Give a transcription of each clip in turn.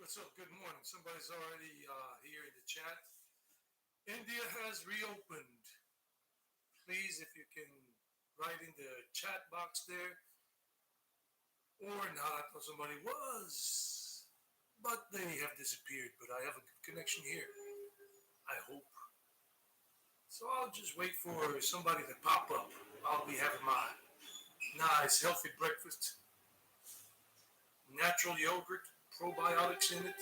What's up? Good morning. Somebody's already here in the chat. India has reopened. Please, if you can write in the chat box there or not. I thought somebody was, but they have disappeared. But I have a good connection here. I hope. So I'll just wait for somebody to pop up. I'll be having my nice, healthy breakfast. Natural yogurt, probiotics in it,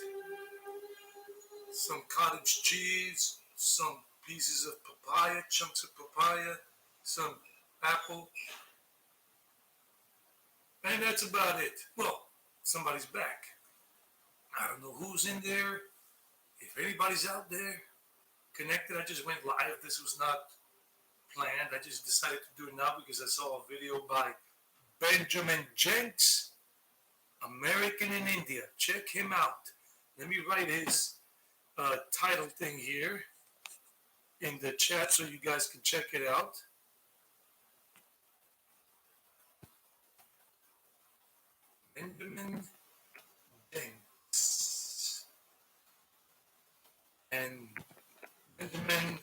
some cottage cheese, some pieces of papaya, chunks of papaya, some apple, and that's about it. Well, somebody's back. I don't know who's in there. If anybody's out there connected, I just went live. This was not planned. I just decided to do it now because I saw a video by Benjamin Jenks, American in India. Check him out. Let me write his title thing here in the chat so you guys can check it out. Benjamin Jenks. And Benjamin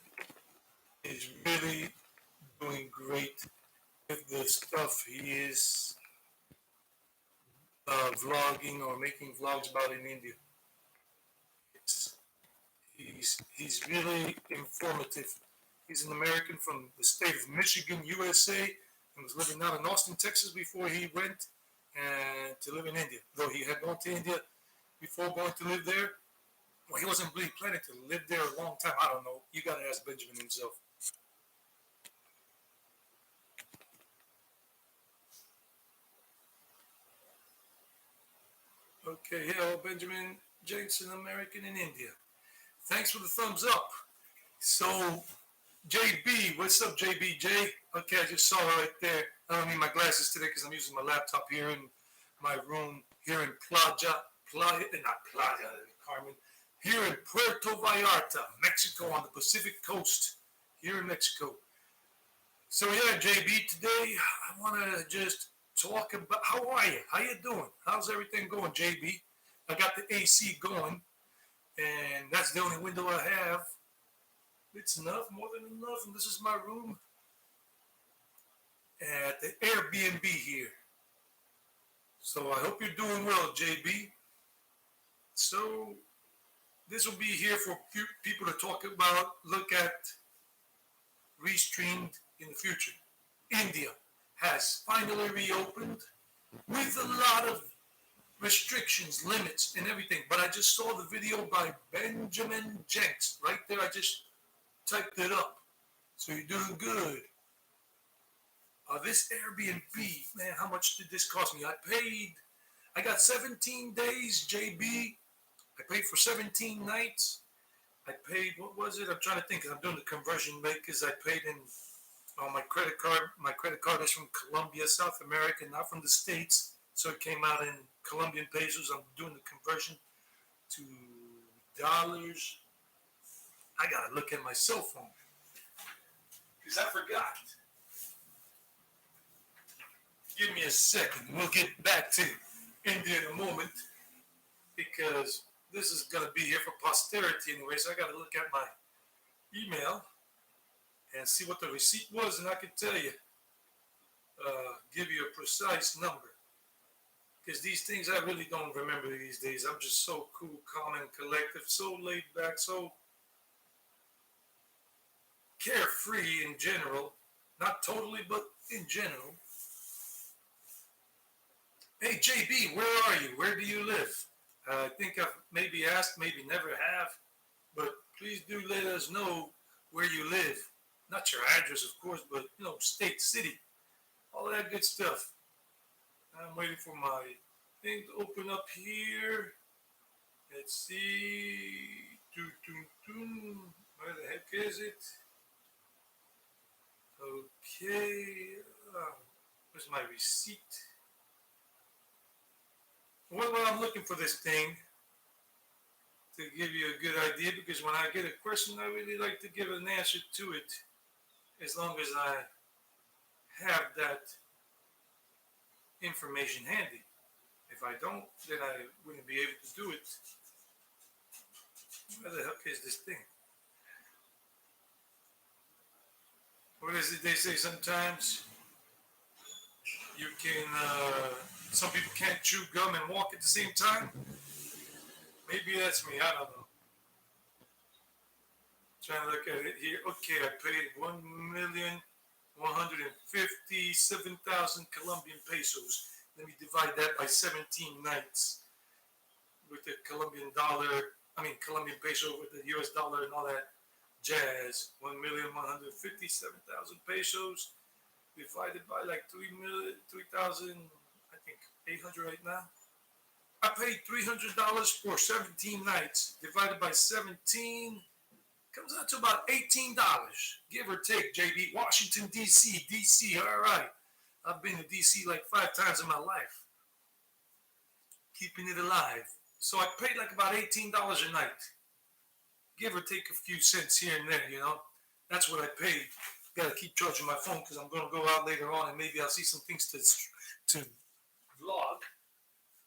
is really doing great with the stuff he is vlogging or making vlogs about in India. He's really informative. He's an American from the state of Michigan, USA, and was living out in Austin, Texas before he went to live in India. Though he had gone to India before going to live there, well, he wasn't really planning to live there a long time. I don't know. You got to ask Benjamin himself. Okay, hello, Benjamin Jensen, American in India. Thanks for the thumbs up. So, JB, what's up, JBJ? Okay, I just saw her right there. I don't need my glasses today because I'm using my laptop here in my room here in not Playa, Carmen, here in Puerto Vallarta, Mexico, on the Pacific coast, here in Mexico. So yeah, JB, today I want to just talk about, how are you? How you doing? How's everything going, JB? I got the AC going, and that's the only window I have. It's enough, more than enough, and this is my room at the Airbnb here. So I hope you're doing well, JB. So this will be here for people to talk about, look at, restreamed in the future. India has finally reopened with a lot of restrictions, limits, and everything. But I just saw the video by Benjamin Jenks. Right there, I just typed it up. So you're doing good. This Airbnb, man, how much did this cost me? I got 17 days, JB. I paid for 17 nights. I paid, what was it? I'm trying to think because I'm doing the conversion rate because I paid in on my credit card. My credit card is from Colombia, South America, not from the States. So it came out in Colombian pesos. I'm doing the conversion to dollars. I got to look at my cell phone because I forgot. Give me a second. We'll get back to India in a moment because this is going to be here for posterity anyway. So I got to look at my email and see what the receipt was, and I can tell you, give you a precise number. Because these things I really don't remember these days. I'm just so cool, calm, and collective, so laid back, so carefree in general. Not totally, but in general. Hey, JB, where are you? Where do you live? I think I've maybe asked, maybe never have, but please do let us know where you live. Not your address, of course, but, state, city, all that good stuff. I'm waiting for my thing to open up here. Let's see. Where the heck is it? Okay. Where's my receipt? Well, I'm looking for this thing to give you a good idea because when I get a question, I really like to give an answer to it as long as I have that information handy. If I don't, then I wouldn't be able to do it. is this thing? What is it they say sometimes? You can, some people can't chew gum and walk at the same time. Maybe that's me, I don't know. Trying to look at it here. Okay, I paid 1,157,000 Colombian pesos. Let me divide that by 17 nights with the Colombian dollar, Colombian peso with the US dollar and all that jazz. 1,157,000 pesos divided by like 3,000, I think 800 right now. I paid $300 for 17 nights divided by 17. Comes out to about $18, give or take, JB. Washington, D.C., all right. I've been to D.C. like 5 times in my life. Keeping it alive. So I paid like about $18 a night. Give or take a few cents here and there, you know. That's what I paid. Got to keep charging my phone because I'm going to go out later on and maybe I'll see some things to vlog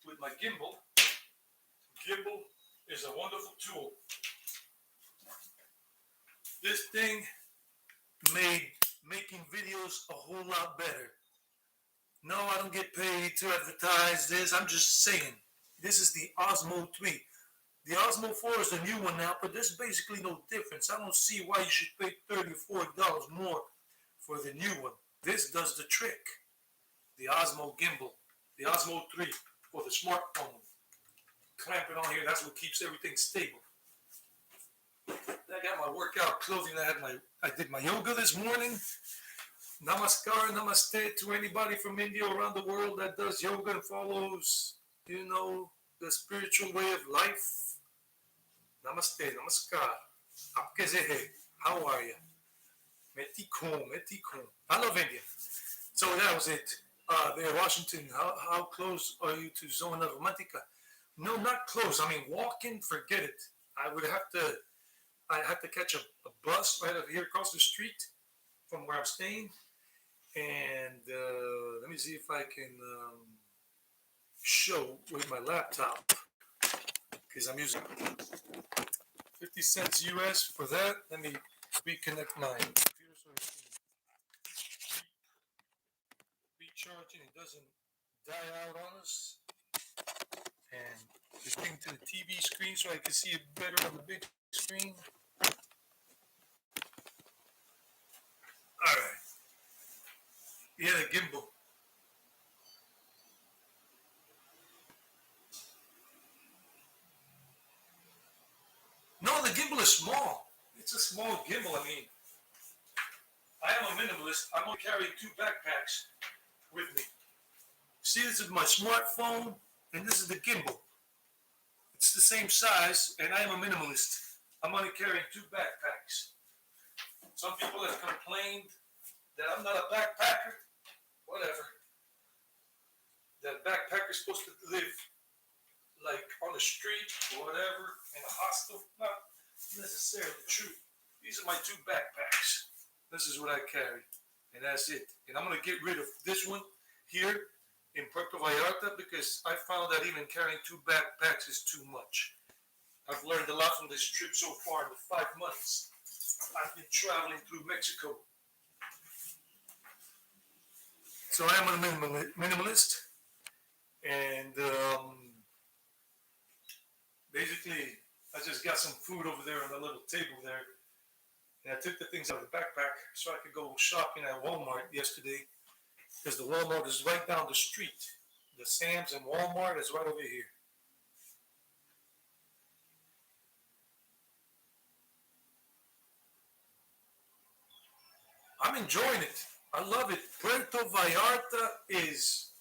with my gimbal. Gimbal is a wonderful tool. This thing made making videos a whole lot better. No, I don't get paid to advertise this. I'm just saying. This is the Osmo 3. The Osmo 4 is the new one now, but there's basically no difference. I don't see why you should pay $30 or $40 more for the new one. This does the trick. The Osmo gimbal. The Osmo 3 for the smartphone. Clamp it on here. That's what keeps everything stable. I got my workout clothing. I did my yoga this morning. Namaskar, namaste to anybody from India around the world that does yoga and follows, the spiritual way of life. Namaste, namaskar. Aapke zehe. How are you? Metikum. I love India. So that was it. There, Washington. How close are you to Zona Romantica? No, not close. Walking, forget it. I have to catch a bus right over here across the street from where I'm staying. And let me see if I can show with my laptop because I'm using 50 cents US for that. Let me reconnect my computer so it can recharge and it doesn't die out on us. And the thing to the TV screen so I can see it better on the big screen. All right. Yeah, the gimbal. No, the gimbal is small. It's a small gimbal. I am a minimalist. I'm only carrying 2 backpacks with me. See, this is my smartphone, and this is the gimbal. It's the same size, and I am a minimalist. I'm only carrying 2 backpacks. Some people have complained that I'm not a backpacker. Whatever. That backpacker's supposed to live like on the street or whatever, in a hostel. Not necessarily true. These are my 2 backpacks. This is what I carry, and that's it. And I'm going to get rid of this one here in Puerto Vallarta because I found that even carrying 2 backpacks is too much. I've learned a lot from this trip so far in the 5 months I've been traveling through Mexico. So I am a minimalist, and basically I just got some food over there on the little table there, and I took the things out of the backpack so I could go shopping at Walmart yesterday, because the Walmart is right down the street. The Sam's and Walmart is right over here. I'm enjoying it. I love it. Puerto Vallarta is,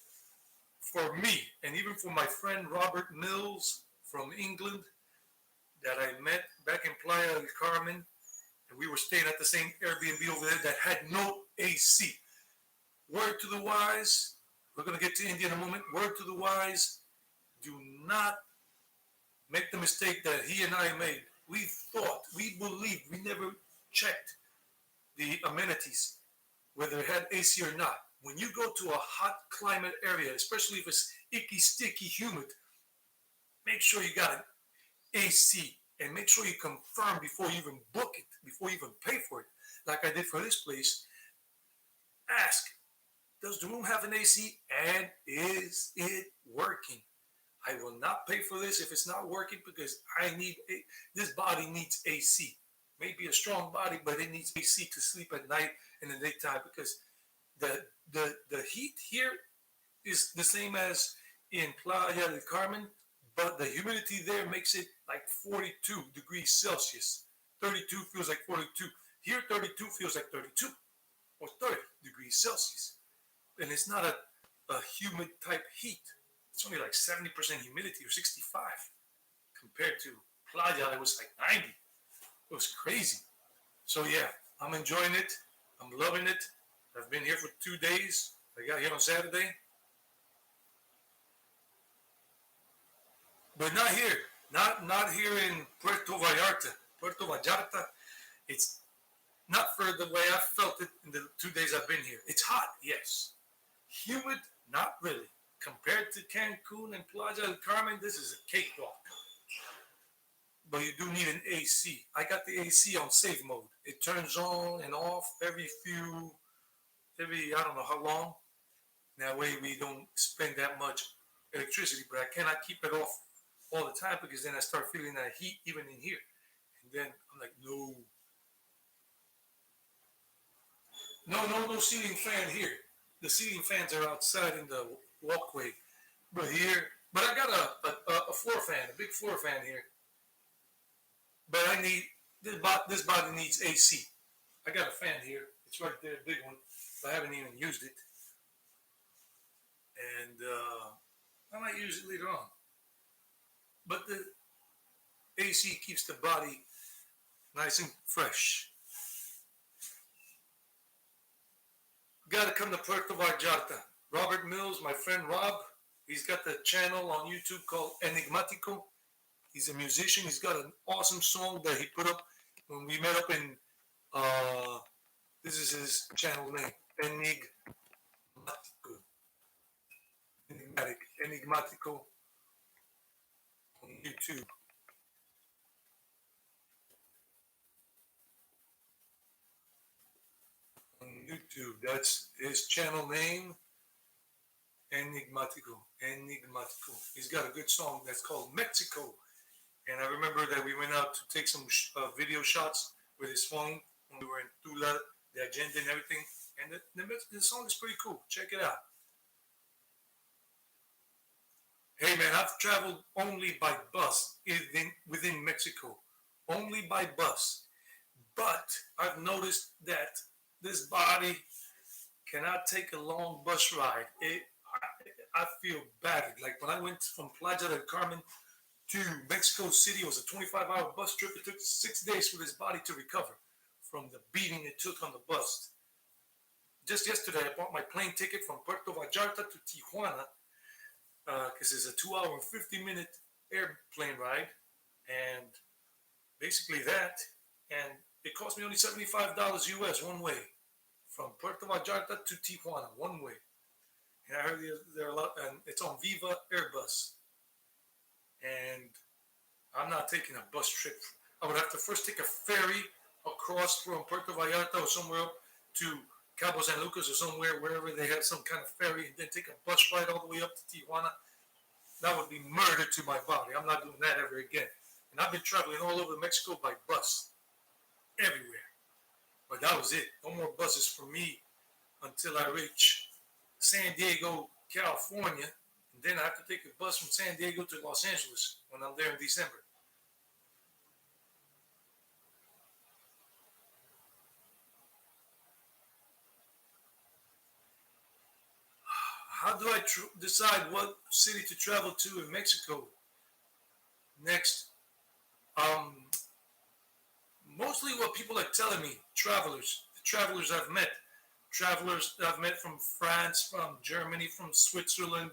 for me, and even for my friend Robert Mills from England, that I met back in Playa del Carmen, and we were staying at the same Airbnb over there that had no AC. Word to the wise, we're going to get to India in a moment. Word to the wise, do not make the mistake that he and I made. We believed, we never checked the amenities, whether it had AC or not. When you go to a hot climate area, especially if it's icky, sticky, humid, make sure you got an AC and make sure you confirm before you even book it, before you even pay for it. Like I did for this place, ask, does the room have an AC and is it working? I will not pay for this if it's not working because this body needs AC. Maybe a strong body, but it needs AC to sleep at night and in the daytime because the heat here is the same as in Playa del Carmen, but the humidity there makes it like 42 degrees Celsius. 32 feels like 42. Here, 32 feels like 32 or 30 degrees Celsius. And it's not a humid type heat. It's only like 70% humidity or 65 compared to Playa, it was like 90. It was crazy. So yeah, I'm enjoying it. I'm loving it. I've been here for 2 days. I got here on Saturday. But not here. Not here in Puerto Vallarta. Puerto Vallarta, it's not for the way I felt it in the 2 days I've been here. It's hot, yes. Humid, not really. Compared to Cancun and Playa del Carmen, this is a cakewalk. But you do need an AC. I got the AC on safe mode. It turns on and off every I don't know how long. That way we don't spend that much electricity. But I cannot keep it off all the time because then I start feeling that heat even in here. And then I'm like, no ceiling fan here. The ceiling fans are outside in the walkway. But I got a floor fan, a big floor fan here. But I need this body needs AC. I got a fan here. It's right there, a big one. I haven't even used it, and I might use it later on. But the AC keeps the body nice and fresh. Got to come to Puerto Vallarta. Robert Mills, my friend Rob, he's got the channel on YouTube called Enigmatico. He's a musician. He's got an awesome song that he put up when we met up in, this is his channel name, Enigmatico. Enigmatico on YouTube. On YouTube, that's his channel name, Enigmatico. Enigmatico. He's got a good song that's called Mexico. And I remember that we went out to take some video shots with his phone when we were in Tula, the agenda and everything. And the song is pretty cool. Check it out. Hey man, I've traveled only by bus within Mexico. Only by bus. But I've noticed that this body cannot take a long bus ride. I feel bad. Like when I went from Playa del Carmen to Mexico City, it was a 25-hour bus trip. It took 6 days for this body to recover from the beating it took on the bus. Just yesterday, I bought my plane ticket from Puerto Vallarta to Tijuana because it's a 2 hour and 50-minute airplane ride, and basically that. And it cost me only $75 US one way from Puerto Vallarta to Tijuana, one way. And I heard there are a lot, and it's on Viva Airbus. And I'm not taking a bus trip. I would have to first take a ferry across from Puerto Vallarta or somewhere up to Cabo San Lucas or somewhere, wherever they have some kind of ferry, and then take a bus ride all the way up to Tijuana. That would be murder to my body. I'm not doing that ever again. And I've been traveling all over Mexico by bus, everywhere. But that was it. No more buses for me until I reach San Diego, California. And then I have to take a bus from San Diego to Los Angeles when I'm there in December. How do I decide what city to travel to in Mexico next? Mostly what people are telling me, the travelers I've met from France, from Germany, from Switzerland,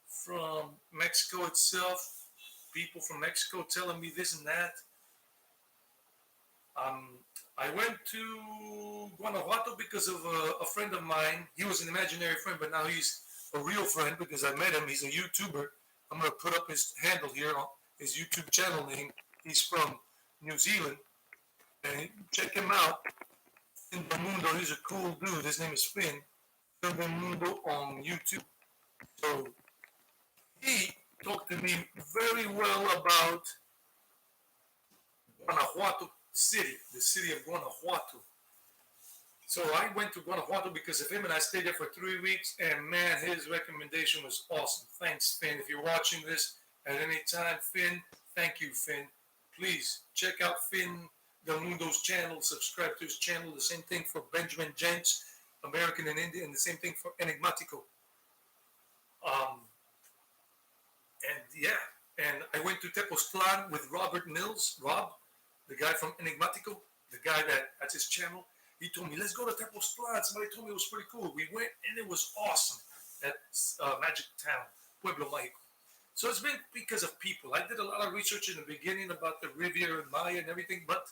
from Mexico itself, people from Mexico telling me this and that. I went to Guanajuato because of a friend of mine. He was an imaginary friend, but now he's a real friend because I met him. He's a YouTuber. I'm going to put up his handle here on his YouTube channel name. He's from New Zealand. And check him out. Finn Del Mundo, he's a cool dude. His name is Finn. Finn Del Mundo on YouTube. So he talked to me very well about Guanajuato City, the city of Guanajuato. So I went to Guanajuato because of him, and I stayed there for 3 weeks. And man, his recommendation was awesome. Thanks, Finn. If you're watching this at any time, Finn, thank you, Finn. Please check out Finn Del Mundo's channel. Subscribe to his channel. The same thing for Benjamin Gents, American in India, and the same thing for Enigmatico. And yeah, and I went to Tepoztlan with Robert Mills, Rob, the guy from Enigmatico, the guy that's his channel. He told me, let's go to Tepoztlan. Somebody told me it was pretty cool. We went, and it was awesome. That magic town, Pueblo Mágico. So it's been because of people. I did a lot of research in the beginning about the Riviera and Maya and everything, but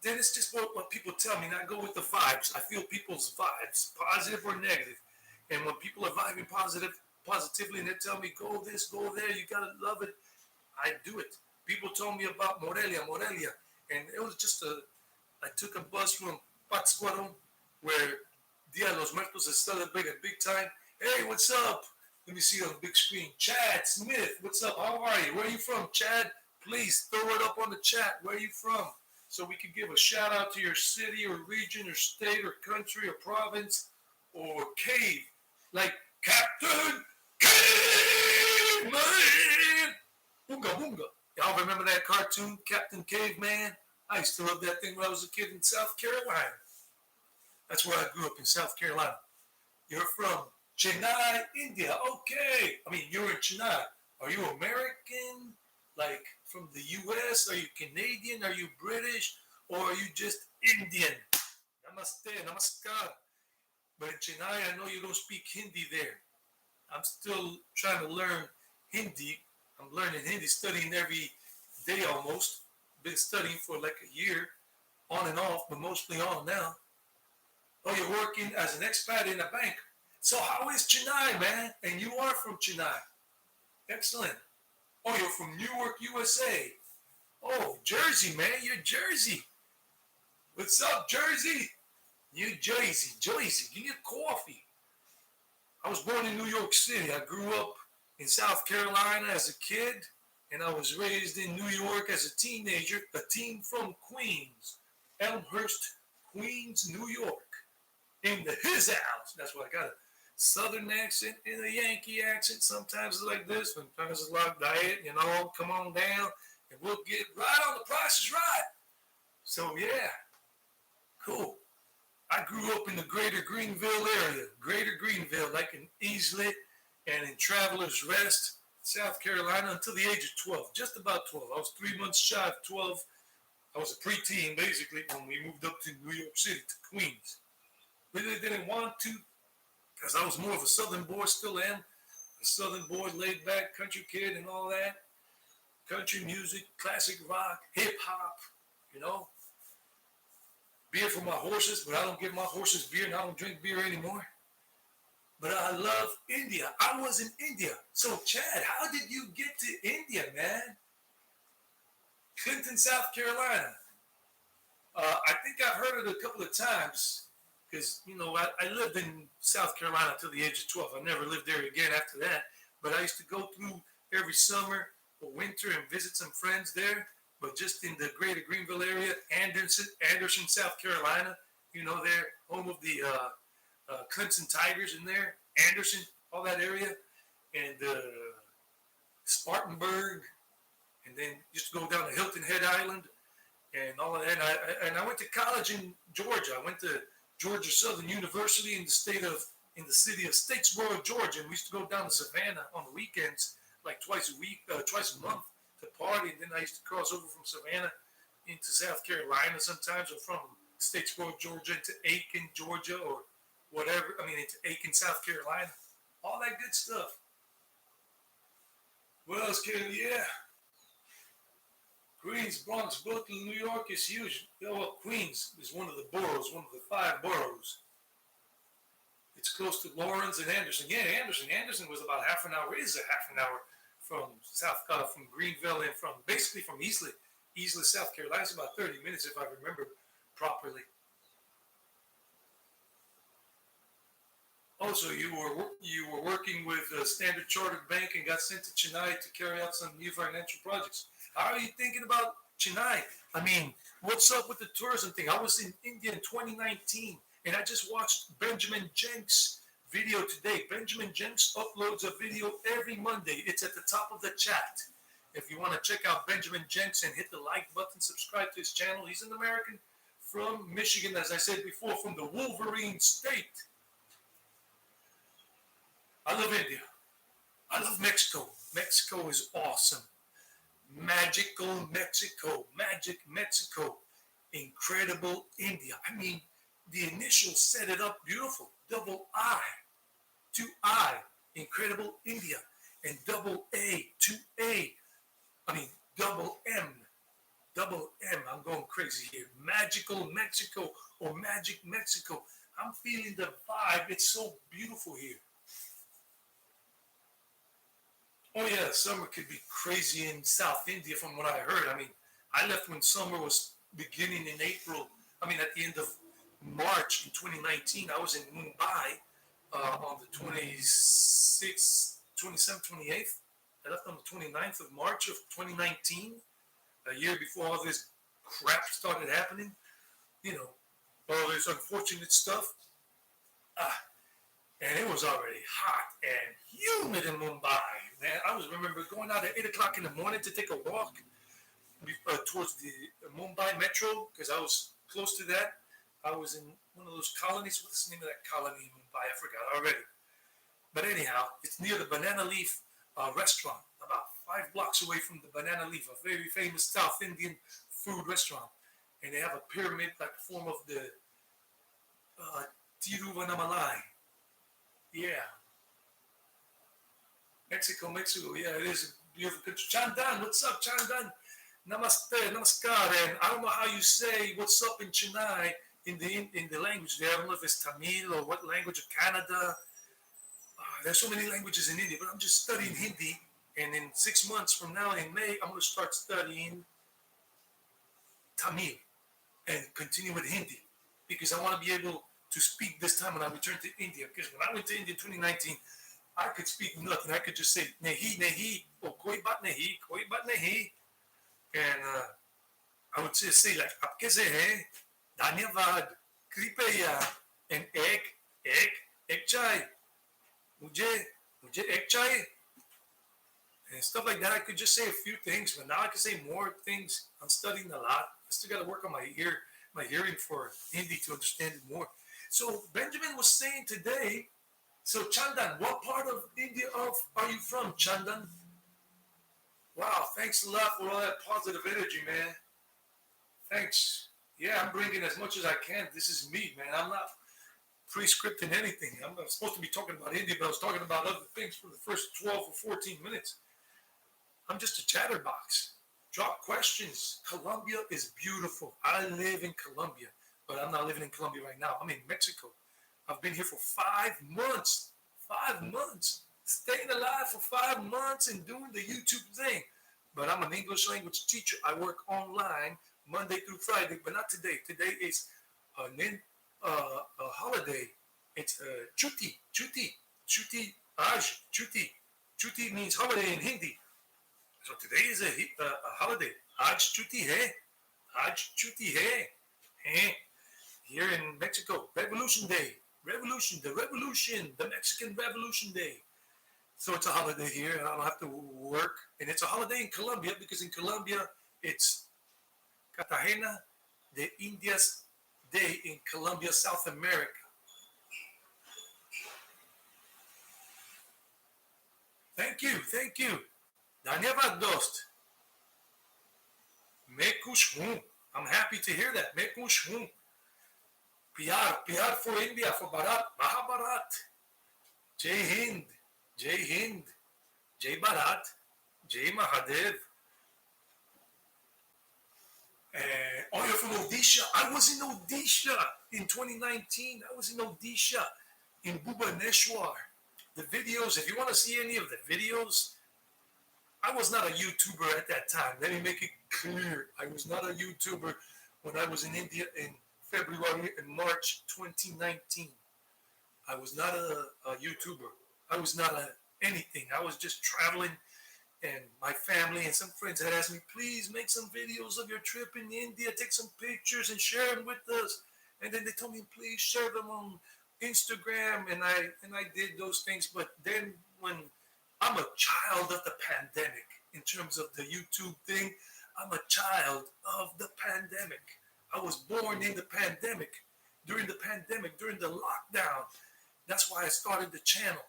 then it's just what people tell me, and I go with the vibes. I feel people's vibes, positive or negative. And when people are vibing positively, and they tell me, go this, go there, you got to love it, I do it. People told me about Morelia, and it was just I took a bus from Pátzcuaro, where Dia de los Muertos is celebrated big time. Hey, what's up? Let me see on the big screen. Chad Smith, what's up? How are you? Where are you from, Chad? Please throw it up on the chat. Where are you from? So we can give a shout out to your city or region or state or country or province or cave. Like Captain Caveman. Boonga boonga. Y'all remember that cartoon, Captain Caveman? I used to love that thing when I was a kid in South Carolina. That's where I grew up, in South Carolina. You're from Chennai, India. Okay. I mean, you're in Chennai. Are you American? Like from the U.S.? Are you Canadian? Are you British? Or are you just Indian? Namaste, namaskar. But in Chennai, I know you don't speak Hindi there. I'm still trying to learn Hindi. I'm learning Hindi, studying every day almost. Been studying for like a year, on and off, but mostly on now. Oh, you're working as an expat in a bank. So how is Chennai, man? And you are from Chennai. Excellent. Oh, you're from Newark, USA. Oh, Jersey, man. You're Jersey. What's up, Jersey? New Jersey. Jersey. Give me a coffee. I was born in New York City. I grew up in South Carolina as a kid, and I was raised in New York as a teenager. A teen from Queens, Elmhurst, Queens, New York. In his house. That's why I got a Southern accent and a Yankee accent. Sometimes it's like this, sometimes it's like that. You know, come on down, and we'll get right on. The Price is Right. So yeah, cool. I grew up in the Greater Greenville area. Greater Greenville, like in Easley and in Travelers Rest, South Carolina, until the age of 12. Just about 12. I was 3 months shy of 12. I was a preteen, basically, when we moved up to New York City, to Queens. Really didn't want to, because I was more of a Southern boy, still am. A Southern boy, laid back, country kid and all that. Country music, classic rock, hip hop, you know. Beer for my horses, but I don't give my horses beer and I don't drink beer anymore. But I love India. I was in India. So, Chad, how did you get to India, man? Clinton, South Carolina. I think I've heard it a couple of times because, you know, I lived in South Carolina until the age of 12. I never lived there again after that. But I used to go through every summer or winter and visit some friends there. But just in the Greater Greenville area, Anderson, South Carolina, you know, they're home of the Clemson Tigers in there, Anderson, all that area, and Spartanburg, and then just go down to Hilton Head Island and all of that. And I went to college in Georgia. I went to Georgia Southern University in the city of Statesboro, Georgia. And we used to go down to Savannah on the weekends, like twice a month, to party. And then I used to cross over from Savannah into South Carolina sometimes, or from Statesboro, Georgia, into Aiken, Georgia, or whatever. I mean, into Aiken, South Carolina. All that good stuff. What else, Kevin? Yeah. Queens, Bronx, Brooklyn, New York is huge. You know what? Queens is one of the boroughs, one of the 5 boroughs. It's close to Lawrence and Anderson. Yeah, Anderson was about half an hour, is a half an hour from Greenville, and basically from Easley, South Carolina. It's about 30 minutes if I remember properly. Also, you were working with Standard Chartered Bank and got sent to Chennai to carry out some new financial projects. How are you thinking about Chennai? I mean, what's up with the tourism thing? I was in India in 2019, and I just watched Benjamin Jenks' video today. Benjamin Jenks uploads a video every Monday. It's at the top of the chat. If you want to check out Benjamin Jenks and hit the like button, subscribe to his channel. He's an American from Michigan, as I said before, from the Wolverine State. I love India. I love Mexico. Mexico is awesome. Magical Mexico. Magic Mexico. Incredible India. I mean, the initials set it up beautiful. Double I, 2I, Incredible India. And double A, 2A. I mean, double M. Double M. I'm going crazy here. Magical Mexico or Magic Mexico. I'm feeling the vibe. It's so beautiful here. Oh yeah, summer could be crazy in South India from what I heard. I mean, I left when summer was beginning in April. I mean, at the end of March in 2019, I was in Mumbai on the 26th, 27th, 28th. I left on the 29th of March of 2019, a year before all this crap started happening. You know, all this unfortunate stuff. And it was already hot and humid in Mumbai. Man, I remember going out at 8 o'clock in the morning to take a walk towards the Mumbai Metro because I was close to that. I was in one of those colonies. What's the name of that colony in Mumbai? I forgot already. But anyhow, it's near the Banana Leaf restaurant, about 5 blocks away from the Banana Leaf, a very famous South Indian food restaurant. And they have a pyramid-like form of the Tiruvannamalai. Yeah. Mexico. Yeah, it is a beautiful country. Chandan, what's up, Chandan? Namaste, namaskar. And I don't know how you say what's up in Chennai in the language there. I don't know if it's Tamil or what language of Canada. There's so many languages in India, but I'm just studying Hindi. And in 6 months from now, in May, I'm going to start studying Tamil and continue with Hindi because I want to be able to speak this time when I return to India. Because when I went to India in 2019, I could speak nothing. I could just say nehi, or koi bat nehi. And I would just say like, aap kaise hai? Dhanyavad, kripeya, and ek chai. Mujhe ek chai. And stuff like that. I could just say a few things, but now I can say more things. I'm studying a lot. I still got to work on my hearing for Hindi to understand it more. So Benjamin was saying today, so Chandan, what part of India are you from, Chandan? Wow, thanks a lot for all that positive energy, man. Thanks. Yeah, I'm bringing as much as I can. This is me, man. I'm not pre-scripting anything. I'm supposed to be talking about India, but I was talking about other things for the first 12 or 14 minutes. I'm just a chatterbox. Drop questions. Colombia is beautiful. I live in Colombia, but I'm not living in Colombia right now. I'm in Mexico. I've been here for 5 months. 5 months. Staying alive for 5 months and doing the YouTube thing. But I'm an English language teacher. I work online Monday through Friday, but not today. Today is a holiday. It's chuti. Chuti. Chuti means holiday in Hindi. So today is a holiday. Aaj chuti hai. Here in Mexico, Revolution Day. The Mexican Revolution Day. So it's a holiday here, and I don't have to work. And it's a holiday in Colombia because in Colombia it's Cartagena de Indias Day in Colombia, South America. Thank you. Dhanyavad dost. Main kush hoon. I'm happy to hear that. Main kush hoon. Pyar for India, for Bharat, Mahabharat. Jai Hind, Jai Bharat, Jai Mahadev. Oh, you're from Odisha. I was in Odisha in 2019. I was in Odisha in Bhubaneswar. The videos, if you want to see any of the videos, I was not a YouTuber at that time. Let me make it clear. I was not a YouTuber when I was in India in February and March 2019. I was not a YouTuber. I was not anything. I was just traveling, and my family and some friends had asked me, please make some videos of your trip in India, take some pictures and share them with us. And then they told me, please share them on Instagram, and I did those things. But then when I'm a child of the pandemic in terms of the YouTube thing, I'm a child of the pandemic. I was born in the pandemic, during the pandemic, during the lockdown. That's why I started the channel.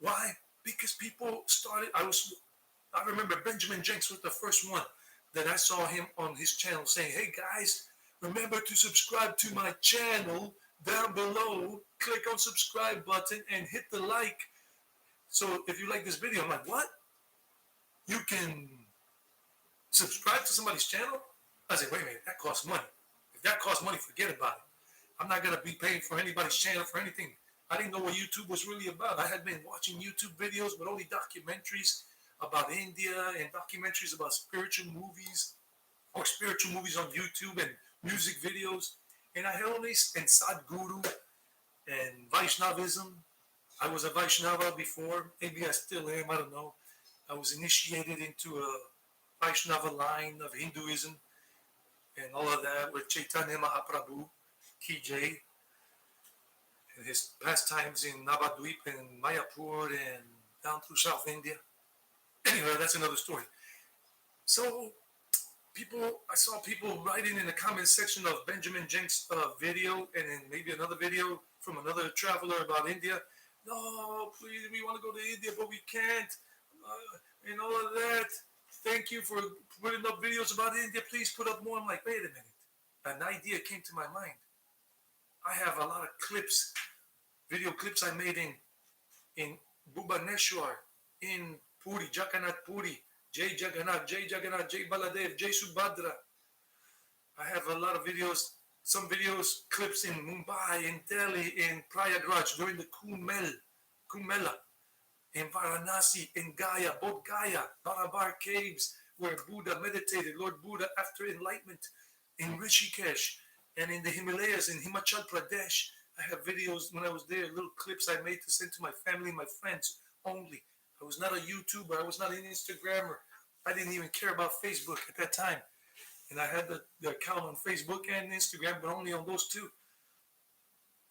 Why? Because people started. I remember Benjamin Jenks was the first one that I saw him on his channel saying, hey guys, remember to subscribe to my channel down below. Click on subscribe button and hit the like. So if you like this video, I'm like, what? You can subscribe to somebody's channel? I said, wait a minute, that costs money. If that costs money, forget about it. I'm not going to be paying for anybody's channel for anything. I didn't know what YouTube was really about. I had been watching YouTube videos, but only documentaries about India and documentaries about spiritual movies or spiritual movies on YouTube and music videos. And I had only and Sadhguru and Vaishnavism. I was a Vaishnava before. Maybe I still am. I don't know. I was initiated into a Vaishnava line of Hinduism and all of that with Chaitanya Mahaprabhu, Ki Jai, and his pastimes in Navadvip and Mayapur and down through South India. Anyway, that's another story. So I saw people writing in the comment section of Benjamin Jenks' video and then maybe another video from another traveler about India. No, please, we want to go to India, but we can't. And all of that. Thank you for putting up videos about India. Please put up more. I'm like, wait a minute. An idea came to my mind. I have a lot of clips, video clips I made in Bhubaneswar, in Puri, Jagannath Puri, Jai Jagannath, Jai Baladev, Jai Subhadra. I have a lot of videos, some videos, clips in Mumbai, in Delhi, in Prayagraj during the Kumbh Mela, in Varanasi, in Gaya, Bodh Gaya, Barabar caves, where Buddha meditated, Lord Buddha after enlightenment, in Rishikesh, and in the Himalayas, in Himachal Pradesh. I have videos when I was there, little clips I made to send to my family, my friends only. I was not a YouTuber. I was not an Instagrammer. I didn't even care about Facebook at that time. And I had the account on Facebook and Instagram, but only on those two.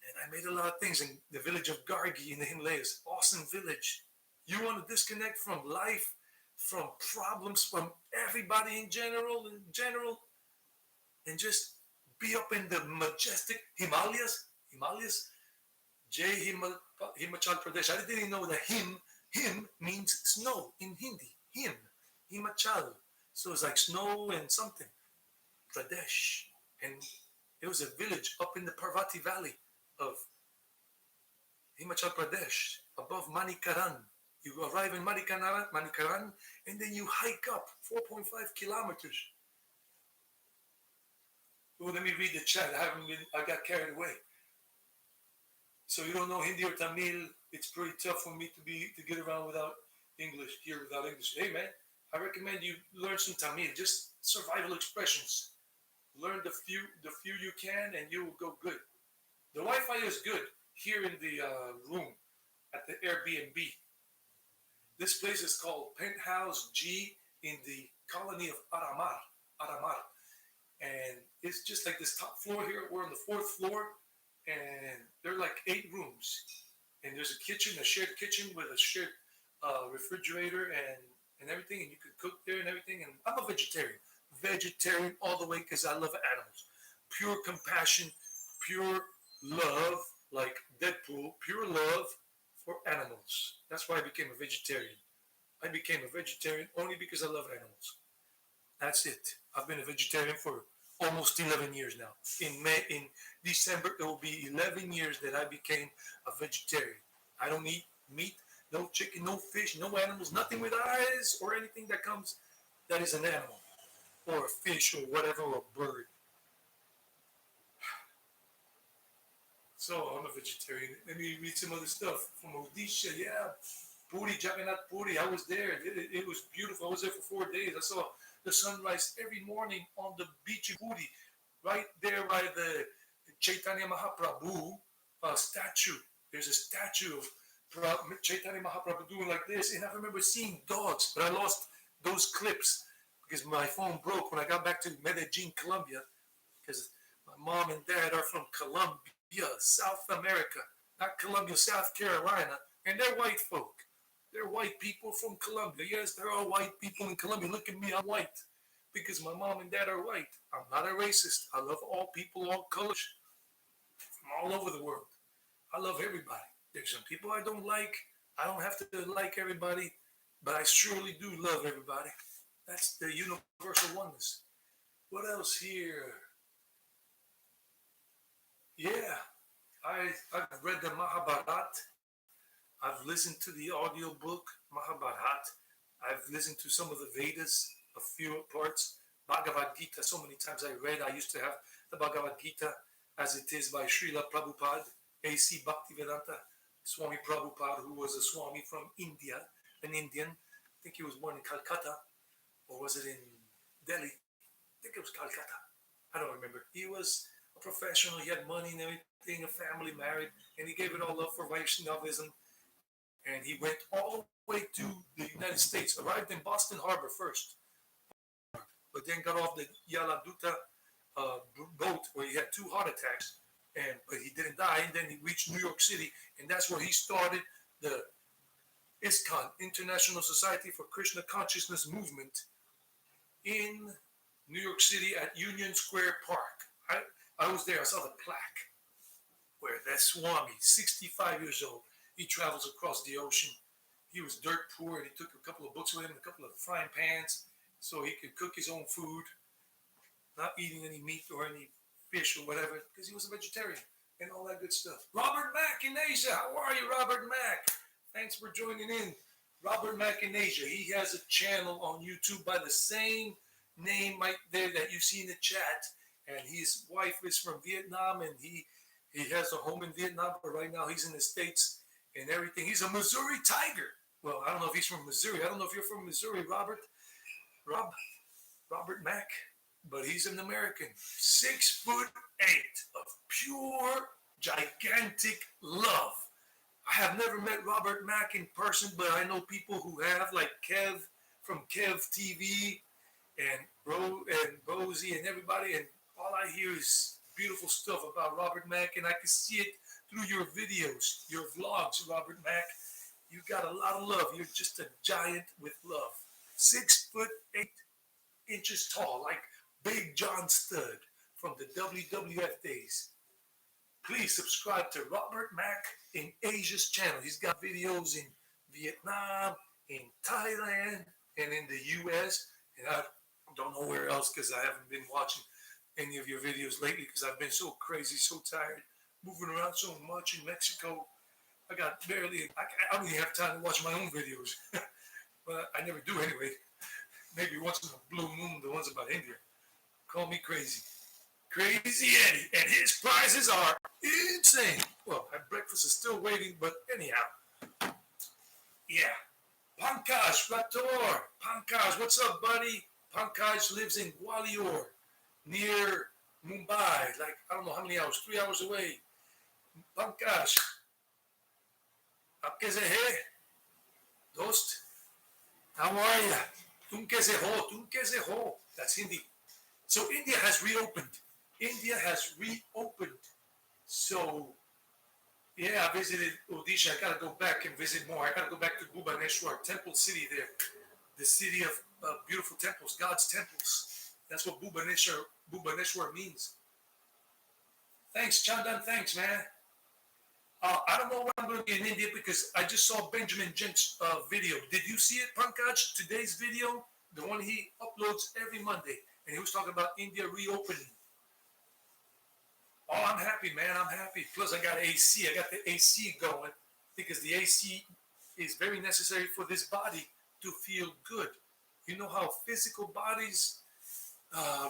And I made a lot of things in the village of Gargi in the Himalayas. Awesome village. You want to disconnect from life, from problems, from everybody in general, and just be up in the majestic Himalayas, Himachal Pradesh. I didn't even know that him means snow in Hindi. Himachal. So it's like snow and something. Pradesh. And it was a village up in the Parvati Valley of Himachal Pradesh, above Manikaran. You arrive in Manikaran, and then you hike up 4.5 kilometers. Well, let me read the chat. I got carried away. So you don't know Hindi or Tamil, it's pretty tough for me to get around without English, here without English. Hey man, I recommend you learn some Tamil, just survival expressions. Learn the few you can, and you will go good. The Wi-Fi is good here in the room at the Airbnb. This place is called Penthouse G in the colony of Aramar. And it's just like this top floor here. We're on the fourth floor, and there are like 8 rooms. And there's a kitchen, a shared kitchen with a shared refrigerator and everything. And you can cook there and everything. And I'm a vegetarian all the way because I love animals. Pure compassion, pure love, like Deadpool, pure love for animals. That's why I became a vegetarian. I became a vegetarian only because I love animals. That's it. I've been a vegetarian for almost 11 years now. In December, it will be 11 years that I became a vegetarian. I don't eat meat, no chicken, no fish, no animals, nothing with eyes or anything that is an animal or a fish or whatever, or a bird. So I'm a vegetarian. Let me read some other stuff from Odisha. Yeah. Puri, Jagannath Puri. I was there. It was beautiful. I was there for 4 days. I saw the sunrise every morning on the beach in Puri, right there by the Chaitanya Mahaprabhu statue. There's a statue of Chaitanya Mahaprabhu doing like this, and I remember seeing dogs, but I lost those clips because my phone broke when I got back to Medellin, Colombia, because my mom and dad are from Colombia, South America, not Colombia, South Carolina, and they're white folk. They're white people from Colombia. Yes, there are white people in Colombia. Look at me, I'm white because my mom and dad are white. I'm not a racist. I love all people, all colors from all over the world. I love everybody. There's some people I don't like. I don't have to like everybody, but I surely do love everybody. That's the universal oneness. What else here? Yeah, I've read the Mahabharat. I've listened to the audiobook Mahabharat. I've listened to some of the Vedas, a few parts. Bhagavad Gita, so many times I read. I used to have the Bhagavad Gita as it is by Srila Prabhupada, A.C. Bhaktivedanta Swami Prabhupada, who was a Swami from India, an Indian. I think he was born in Calcutta, or was it in Delhi? I think it was Calcutta. I don't remember. He was a professional. He had money and everything, a family, married, and he gave it all up for Vaishnavism. And he went all the way to the United States, arrived in Boston Harbor first, but then got off the Yaladuta boat where he had 2 heart attacks, but he didn't die. And then he reached New York City, and that's where he started the ISKCON, International Society for Krishna Consciousness Movement, in New York City at Union Square Park. I was there. I saw the plaque where that Swami, 65 years old, he travels across the ocean. He was dirt poor, and he took a couple of books with him, a couple of frying pans, so he could cook his own food, not eating any meat or any fish or whatever, because he was a vegetarian and all that good stuff. Robert Mack in Asia. How are you, Robert Mack? Thanks for joining in. Robert Mack in Asia. He has a channel on YouTube by the same name right there that you see in the chat. And his wife is from Vietnam, and he has a home in Vietnam, but right now he's in the States and everything. He's a Missouri Tiger. Well, I don't know if he's from Missouri. I don't know if you're from Missouri, Robert Mack, but he's an American. 6'8" of pure, gigantic love. I have never met Robert Mack in person, but I know people who have, like Kev from Kev TV and Rosie and everybody, and all I hear is beautiful stuff about Robert Mack, and I can see it through your videos, your vlogs, Robert Mack. You got a lot of love. You're just a giant with love. 6'8" tall, like Big John Studd from the WWF days. Please subscribe to Robert Mack in Asia's channel. He's got videos in Vietnam, in Thailand, and in the US. And I don't know where else because I haven't been watching any of your videos lately because I've been so crazy, so tired, moving around so much in Mexico. I don't even have time to watch my own videos. But I never do anyway. Maybe once in a blue moon, the ones about India. Call me crazy. Crazy Eddie. And his prizes are insane. Well, my breakfast is still waiting, but anyhow. Yeah. Pankaj Rator. Pankaj, what's up, buddy? Pankaj lives in Gwalior, near Mumbai. Like, I don't know how many hours, 3 hours away. Pankaj. आप कैसे है दोस्त? How are you? तुम कैसे हो? तुम कैसे हो? That's Hindi. So India has reopened. So yeah, I visited Odisha. I gotta go back and visit more. I gotta go back to Bhubaneswar, temple city there, the city of beautiful temples, God's temples. That's what Bhubaneswar means. Thanks, Chandan. Thanks, man. I don't know when I'm going to be in India because I just saw Benjamin Jenks' video. Did you see it, Pankaj? Today's video, the one he uploads every Monday, and he was talking about India reopening. Oh, I'm happy, man. I'm happy. Plus, I got AC. I got the AC going because the AC is very necessary for this body to feel good. You know how physical bodies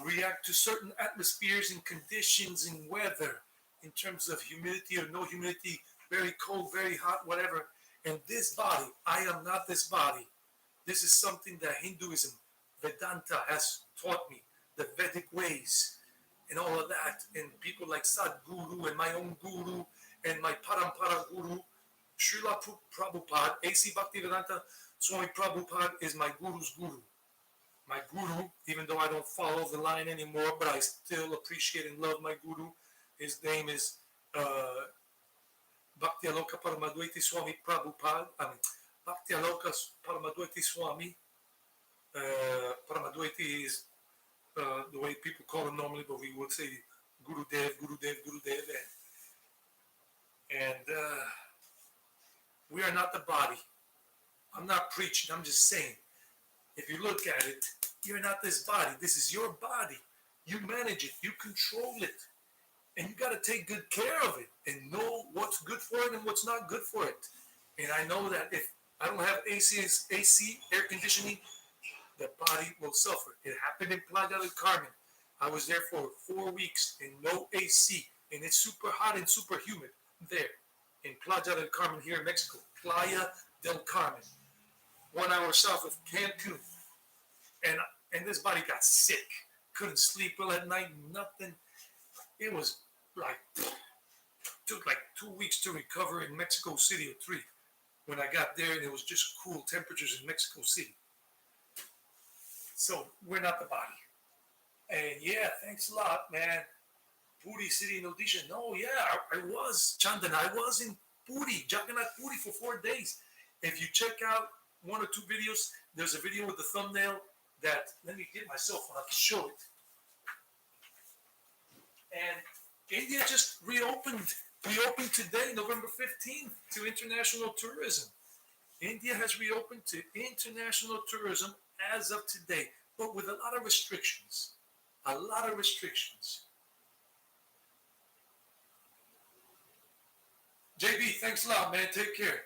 react to certain atmospheres and conditions and weather in terms of humidity or no humidity, very cold, very hot, whatever. And this body, I am not this body. This is something that Hinduism, Vedanta has taught me, the Vedic ways and all of that. And people like Sadhguru and my own guru and my Parampara guru, Srila Prabhupada, A.C. Bhaktivedanta Swami Prabhupada is my guru's guru. My guru, even though I don't follow the line anymore, but I still appreciate and love my guru. His name is Bhakti Aloka Paramadwaiti Swami Prabhupada. Bhakti Aloka Paramadwaiti Swami. Paramadwaiti is the way people call him normally, but we would say Gurudev, Gurudev, Gurudev. And we are not the body. I'm not preaching, I'm just saying. If you look at it, you're not this body. This is your body. You manage it, you control it. And you got to take good care of it and know what's good for it and what's not good for it. And I know that if I don't have AC, air conditioning, the body will suffer. It happened in Playa del Carmen. I was there for 4 weeks in no AC, and it's super hot and super humid there in Playa del Carmen here in Mexico. Playa del Carmen, 1 hour south of Cancun. And this body got sick. Couldn't sleep well at night, nothing. It was like, took like 2 weeks to recover in Mexico City, or 3. When I got there, and it was just cool temperatures in Mexico City. So we're not the body. And yeah, thanks a lot, man. Puri City in Odisha. No, yeah, I was, Chandan, I was in Puri, Jagannath Puri for 4 days. If you check out 1 or 2 videos, there's a video with the thumbnail that, let me get my cell phone, I can show it. And India just reopened today, November 15th, to international tourism. India has reopened to international tourism as of today, but with a lot of restrictions. A lot of restrictions. JB, thanks a lot, man. Take care.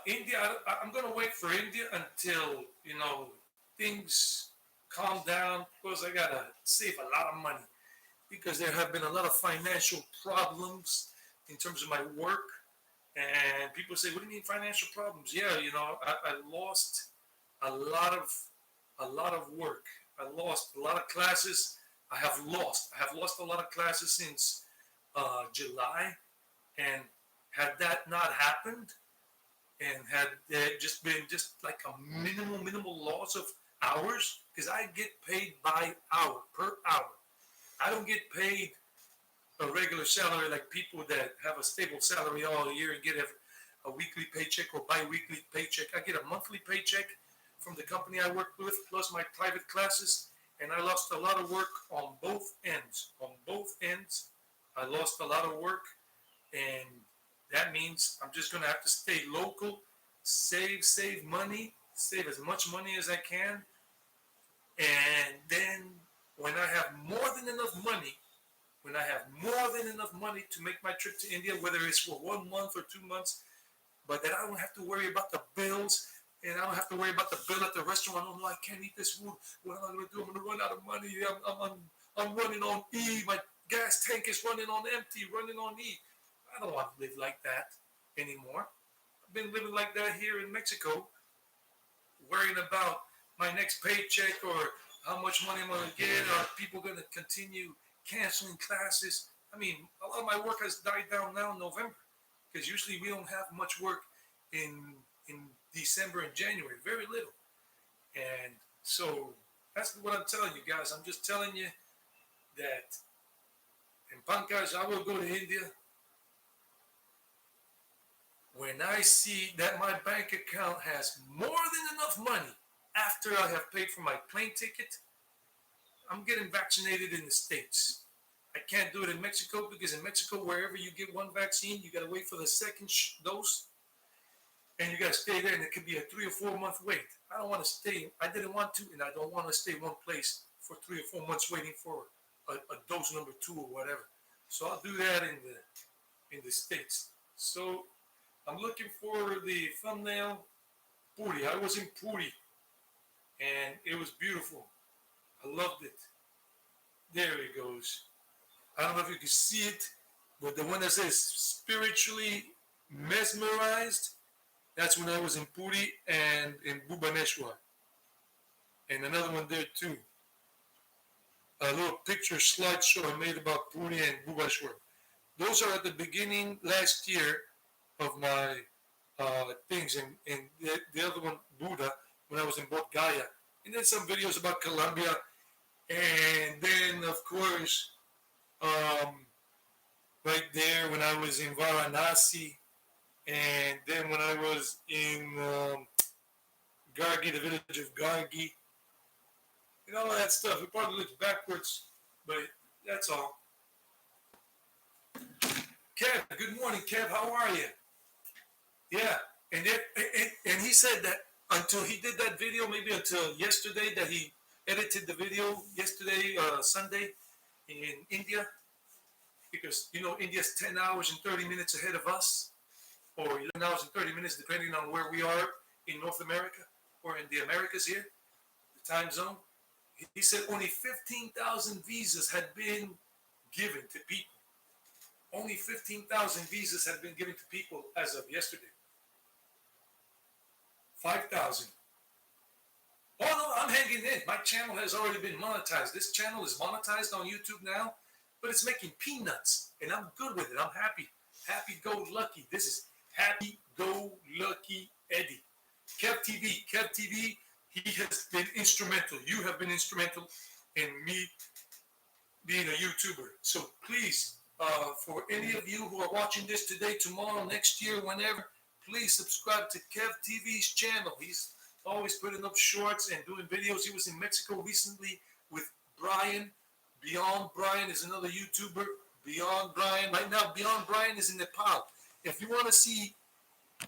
India, I'm going to wait for India until, things calm down, because I got to save a lot of money, because there have been a lot of financial problems in terms of my work. And people say, what do you mean financial problems? Yeah, I lost a lot of work. I lost a lot of classes. I have lost a lot of classes since July. And had that not happened, and had there just been like a minimal loss of hours, because I get paid by hour, per hour. I don't get paid a regular salary like people that have a stable salary all year and get a weekly paycheck or bi-weekly paycheck. I get a monthly paycheck from the company I work with, plus my private classes, and I lost a lot of work on both ends. On both ends, I lost a lot of work, and that means I'm just going to have to stay local, save money, save as much money as I can, and then when I have more than enough money to make my trip to India, whether it's for 1 month or 2 months, but that I don't have to worry about the bills, and I don't have to worry about the bill at the restaurant. Oh no, I can't eat this food. What am I going to do? I'm going to run out of money. I'm running on E. My gas tank is running on empty, running on E. I don't want to live like that anymore. I've been living like that here in Mexico, worrying about my next paycheck or how much money I'm going to get. Are people going to continue canceling classes? I mean, a lot of my work has died down now in November, because usually we don't have much work in December and January, very little. And so that's what I'm telling you guys. I'm just telling you that in Pankaj, I will go to India when I see that my bank account has more than enough money after I have paid for my plane ticket. I'm getting vaccinated in the States. I can't do it in Mexico, because in Mexico, wherever you get one vaccine, you got to wait for the second dose, and you got to stay there, and it could be a 3 or 4 month wait. I don't want to stay. I didn't want to, and I don't want to stay one place for 3 or 4 months waiting for a dose number 2 or whatever. So I'll do that in the States. So I'm looking for the thumbnail. Puri. I was in Puri, and it was beautiful. I loved it. There it goes. I don't know if you can see it. But the one that says spiritually mesmerized, that's when I was in Puri and in Bhubaneswar. And another one there too. A little picture slideshow I made about Puri and Bhubaneswar. Those are at the beginning last year of my things. And the other one, Buddha, when I was in Bodh Gaya. And then some videos about Colombia. And then, of course, right there when I was in Varanasi. And then when I was in Gargi, the village of Gargi, and all of that stuff. It probably looks backwards, but that's all. Kev, good morning, Kev. How are you? Yeah, and he said that until he did that video, maybe until yesterday, that he edited the video yesterday, Sunday, in India, because India's 10 hours and 30 minutes ahead of us, or 11 hours and 30 minutes, depending on where we are in North America or in the Americas here, the time zone. He said only 15,000 visas had been given to people. Only 15,000 visas had been given to people as of yesterday. 5,000. Oh no, I'm hanging in. My channel has already been monetized. This channel is monetized on YouTube now, but it's making peanuts, and I'm good with it. I'm happy. Happy go lucky. This is happy go lucky Eddie. Kev TV, he has been instrumental. You have been instrumental in me being a YouTuber. So please, for any of you who are watching this today, tomorrow, next year, whenever, please subscribe to Kev TV's channel. He's always putting up shorts and doing videos. He was in Mexico recently with Brian. Beyond Brian is another YouTuber. Beyond Brian. Right now, Beyond Brian is in Nepal. If you want to see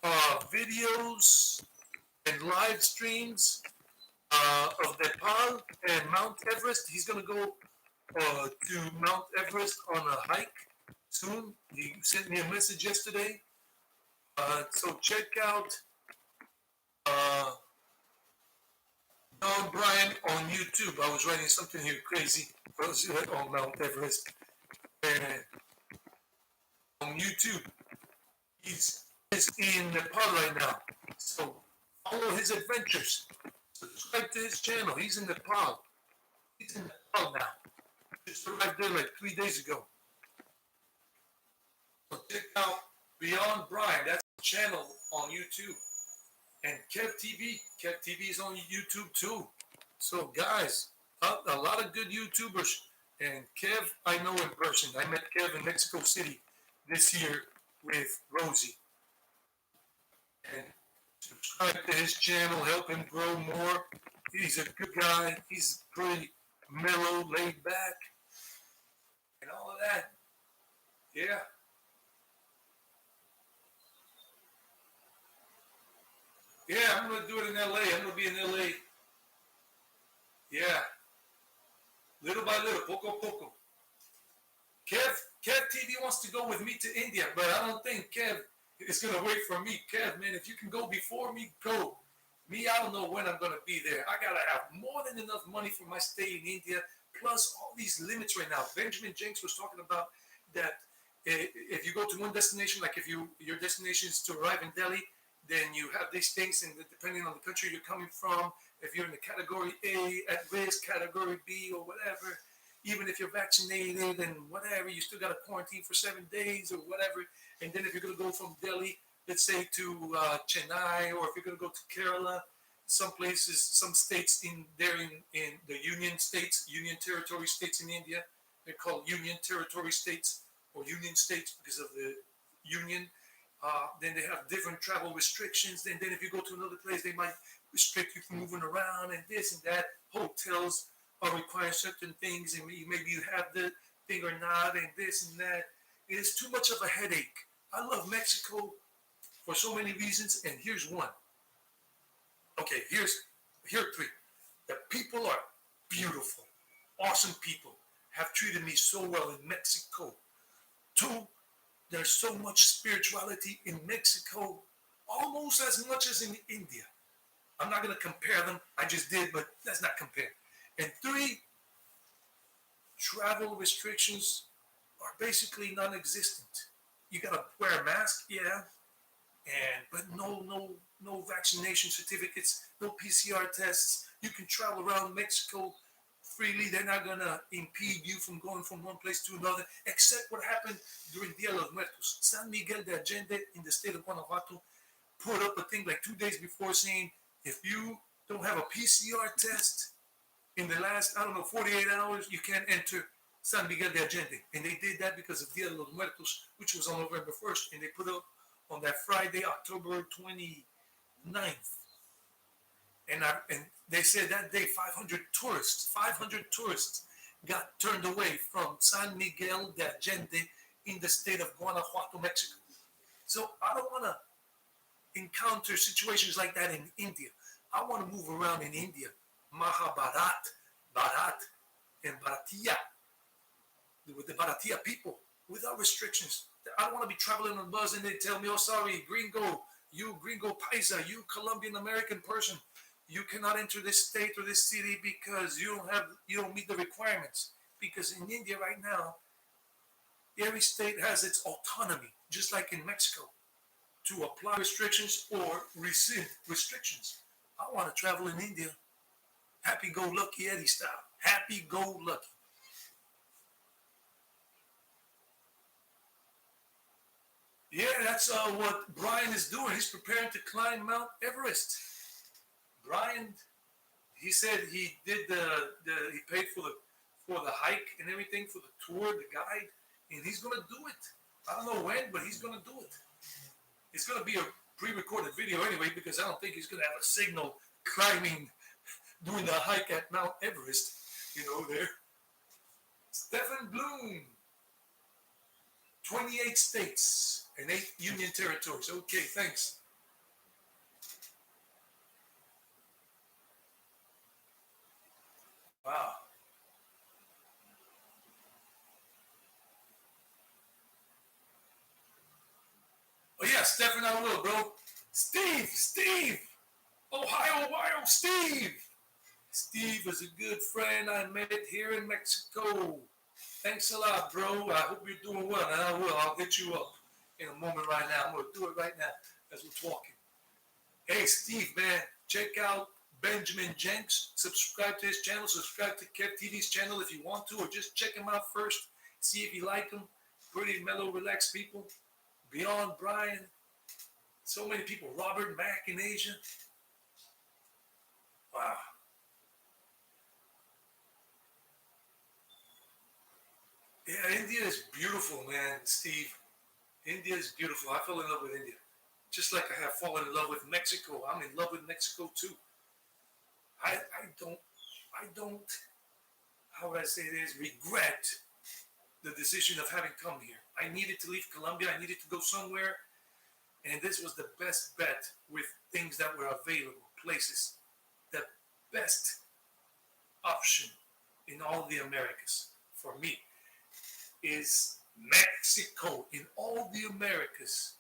videos and live streams of Nepal and Mount Everest, he's going to go to Mount Everest on a hike soon. He sent me a message yesterday. So check out Don Brian on YouTube. I was writing something here crazy on Mount Everest. And on YouTube, he's in Nepal right now. So follow his adventures. Subscribe to his channel. He's in Nepal. He's in Nepal now. Just arrived there like 3 days ago. So check out Beyond Brian. That's the channel on YouTube. And Kev TV is on YouTube too. So guys, a lot of good YouTubers. And Kev, I know in person. I met Kev in Mexico City this year with Rosie. And subscribe to his channel, help him grow more. He's a good guy. He's pretty mellow, laid back, and all of that. Yeah. Yeah, I'm going to do it in LA. I'm going to be in LA. Yeah. Little by little, poco a poco. Kev TV wants to go with me to India, but I don't think Kev is going to wait for me. Kev, man, if you can go before me, go. Me, I don't know when I'm going to be there. I got to have more than enough money for my stay in India, plus all these limits right now. Benjamin Jenks was talking about that if you go to one destination, like if your destination is to arrive in Delhi, then you have these things, and depending on the country you're coming from, if you're in the category A, at risk, category B, or whatever, even if you're vaccinated and whatever, you still got to quarantine for 7 days or whatever. And then if you're going to go from Delhi, let's say to Chennai, or if you're going to go to Kerala, some places, some states in the Union Territory states in India, they're called Union Territory states or Union states because of the Union. Then they have different travel restrictions. And then if you go to another place, they might restrict you from moving around and this and that. Hotels are requiring certain things, and maybe you have the thing or not, and this and that. It's too much of a headache. I love Mexico for so many reasons, and here's one. Okay, here are three. The people are beautiful, awesome people, have treated me so well in Mexico. Two, there's so much spirituality in Mexico, almost as much as in India. I'm not going to compare them. I just did, but let's not compare. And three, travel restrictions are basically non-existent. You gotta wear a mask, yeah, and but no vaccination certificates, no PCR tests. You can travel around Mexico freely. They're not gonna impede you from going from one place to another, except what happened during Dia de los Muertos. San Miguel de Allende in the state of Guanajuato put up a thing like 2 days before saying if you don't have a PCR test in the last, I don't know, 48 hours, you can't enter San Miguel de Allende. And they did that because of Dia de los Muertos, which was on November 1st. And they put up on that Friday, October 29th. And they said that day 500 tourists got turned away from San Miguel de Allende in the state of Guanajuato, Mexico. So I don't want to encounter situations like that in India. I want to move around in India. Mahabharat, Bharat, and Bharatiya, with the Bharatiya people, without restrictions. I don't want to be traveling on bus and they tell me, oh, sorry, gringo, you gringo paisa, you Colombian American person, you cannot enter this state or this city because you don't meet the requirements. Because in India right now, every state has its autonomy, just like in Mexico, to apply restrictions or rescind restrictions. I want to travel in India. Happy-go-lucky Eddie style. Happy-go-lucky. Yeah, that's what Brian is doing. He's preparing to climb Mount Everest. Brian, he said he did he paid for the hike and everything, for the tour, the guide, and he's gonna do it. I don't know when, but he's gonna do it. It's gonna be a pre-recorded video anyway, because I don't think he's gonna have a signal climbing, doing the hike at Mount Everest, there. Stephen Bloom, 28 states and 8 union territories. Okay, thanks. Wow. Oh yeah, Stephen, I will, bro. Steve, Ohio, Steve. Steve is a good friend I met here in Mexico. Thanks a lot, bro. I hope you're doing well, and I will. I'll hit you up in a moment right now. I'm going to do it right now as we're talking. Hey, Steve, man, check out Benjamin Jenks. Subscribe to his channel. Subscribe to Kev TV's channel if you want to, or just check him out first. See if you like him. Pretty mellow, relaxed people. Beyond Brian. So many people. Robert Mack in Asia. Wow. Yeah, India is beautiful, man, Steve. India is beautiful. I fell in love with India. Just like I have fallen in love with Mexico. I'm in love with Mexico too. I don't, how would I say this, regret the decision of having come here. I needed to leave Colombia. I needed to go somewhere. And this was the best bet with things that were available, places. The best option in all the Americas for me is Mexico. In all the Americas,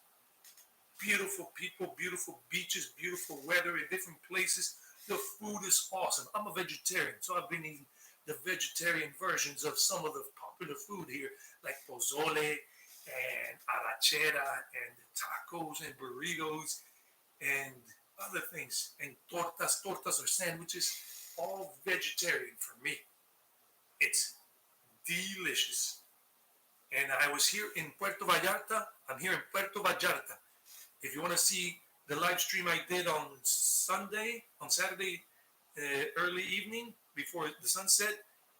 beautiful people, beautiful beaches, beautiful weather in different places. The food is awesome. I'm a vegetarian, so I've been eating the vegetarian versions of some of the popular food here, like pozole and arrachera and tacos and burritos and other things, and tortas or sandwiches, all vegetarian for me. It's delicious. And I was here in Puerto Vallarta. I'm here in Puerto Vallarta. If you want to see the live stream I did on Saturday, early evening before the sunset,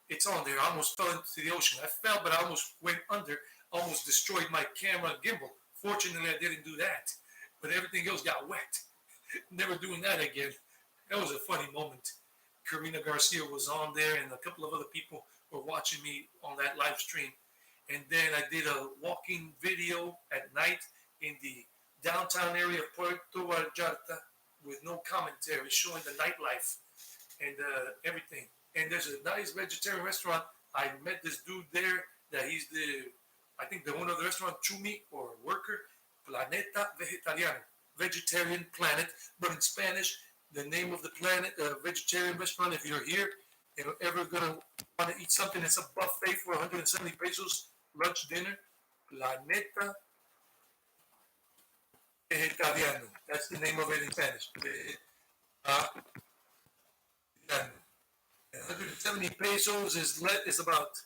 it's on there. I almost fell into the ocean. I fell, but I almost went under, almost destroyed my camera gimbal. Fortunately, I didn't do that, but everything else got wet. Never doing that again. That was a funny moment. Karina Garcia was on there, and a couple of other people were watching me on that live stream. And then I did a walking video at night in the downtown area of Puerto Vallarta with no commentary, showing the nightlife and everything. And there's a nice vegetarian restaurant. I met this dude there that he's I think the owner of the restaurant, Chumi, or worker, Planeta Vegetariano, Vegetarian Planet. But in Spanish, the name of the planet, vegetarian restaurant, if you're here and ever going to want to eat something, it's a buffet for 170 pesos lunch, dinner. Planeta Vegetariano. That's the name of it in Spanish. Vegetariano. 170 pesos is about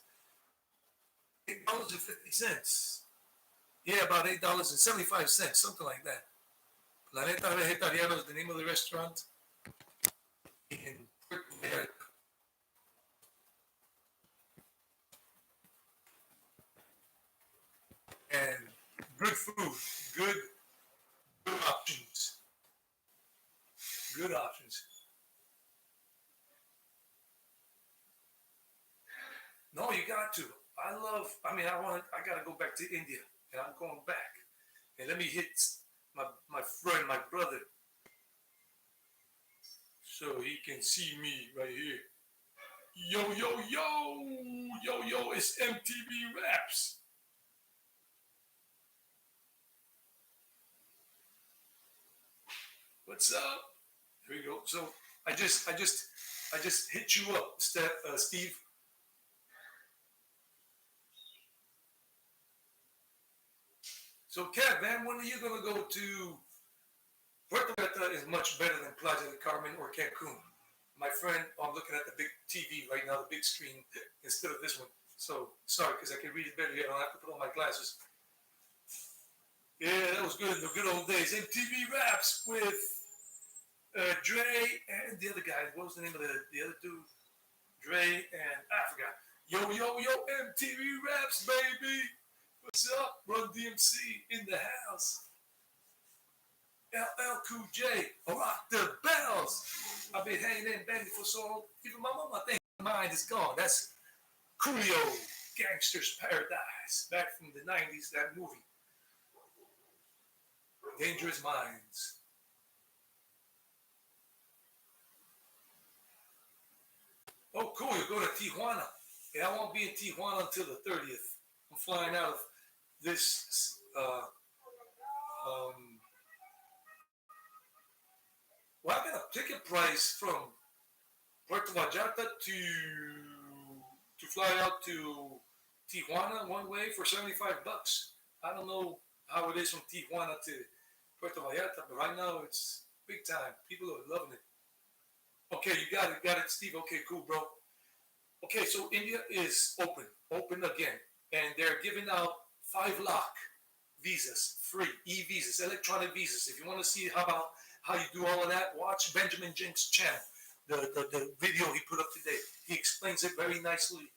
$8.50. Yeah, about $8.75, something like that. Planeta Vegetariano is the name of the restaurant in Puerto Vallarta. And good food, good, good options, good options. No, you got to. I got to go back to India, and I'm going back. And let me hit my friend, my brother, so he can see me right here. Yo, yo, yo, it's MTV Raps. What's up? Here we go. So I just hit you up, Steve. So, Kev, man, when are you gonna go to Puerto Vallarta? Is much better than Playa del Carmen or Cancun. My friend, I'm looking at the big TV right now, the big screen, instead of this one. So sorry, because I can read it better here. I don't have to put on my glasses. Yeah, that was good in the good old days. MTV Raps with Dre and the other guy. What was the name of the other dude? Dre and I forgot. Yo, yo, yo, MTV Raps, baby. What's up? Run DMC in the house. LL Cool J, rock the bells. I've been hanging in banging for so long. Even my mama thinks my mind is gone. That's Coolio, Gangster's Paradise, back from the 90s, that movie. Dangerous Minds. Oh, cool, you're going to Tijuana. Yeah, I won't be in Tijuana until the 30th. I'm flying out of this um, well, I got a ticket price from Puerto Vallarta to fly out to Tijuana one way for $75. I don't know how it is from Tijuana to Puerto Vallarta, but right now it's big time. People are loving it. Okay, you got it, Steve. Okay, cool, bro. Okay, so India is open again, and they're giving out 5 lakh visas, free e-visas, electronic visas. If you want to see how you do all of that, watch Benjamin Jenks' channel, the video he put up today. He explains it very nicely,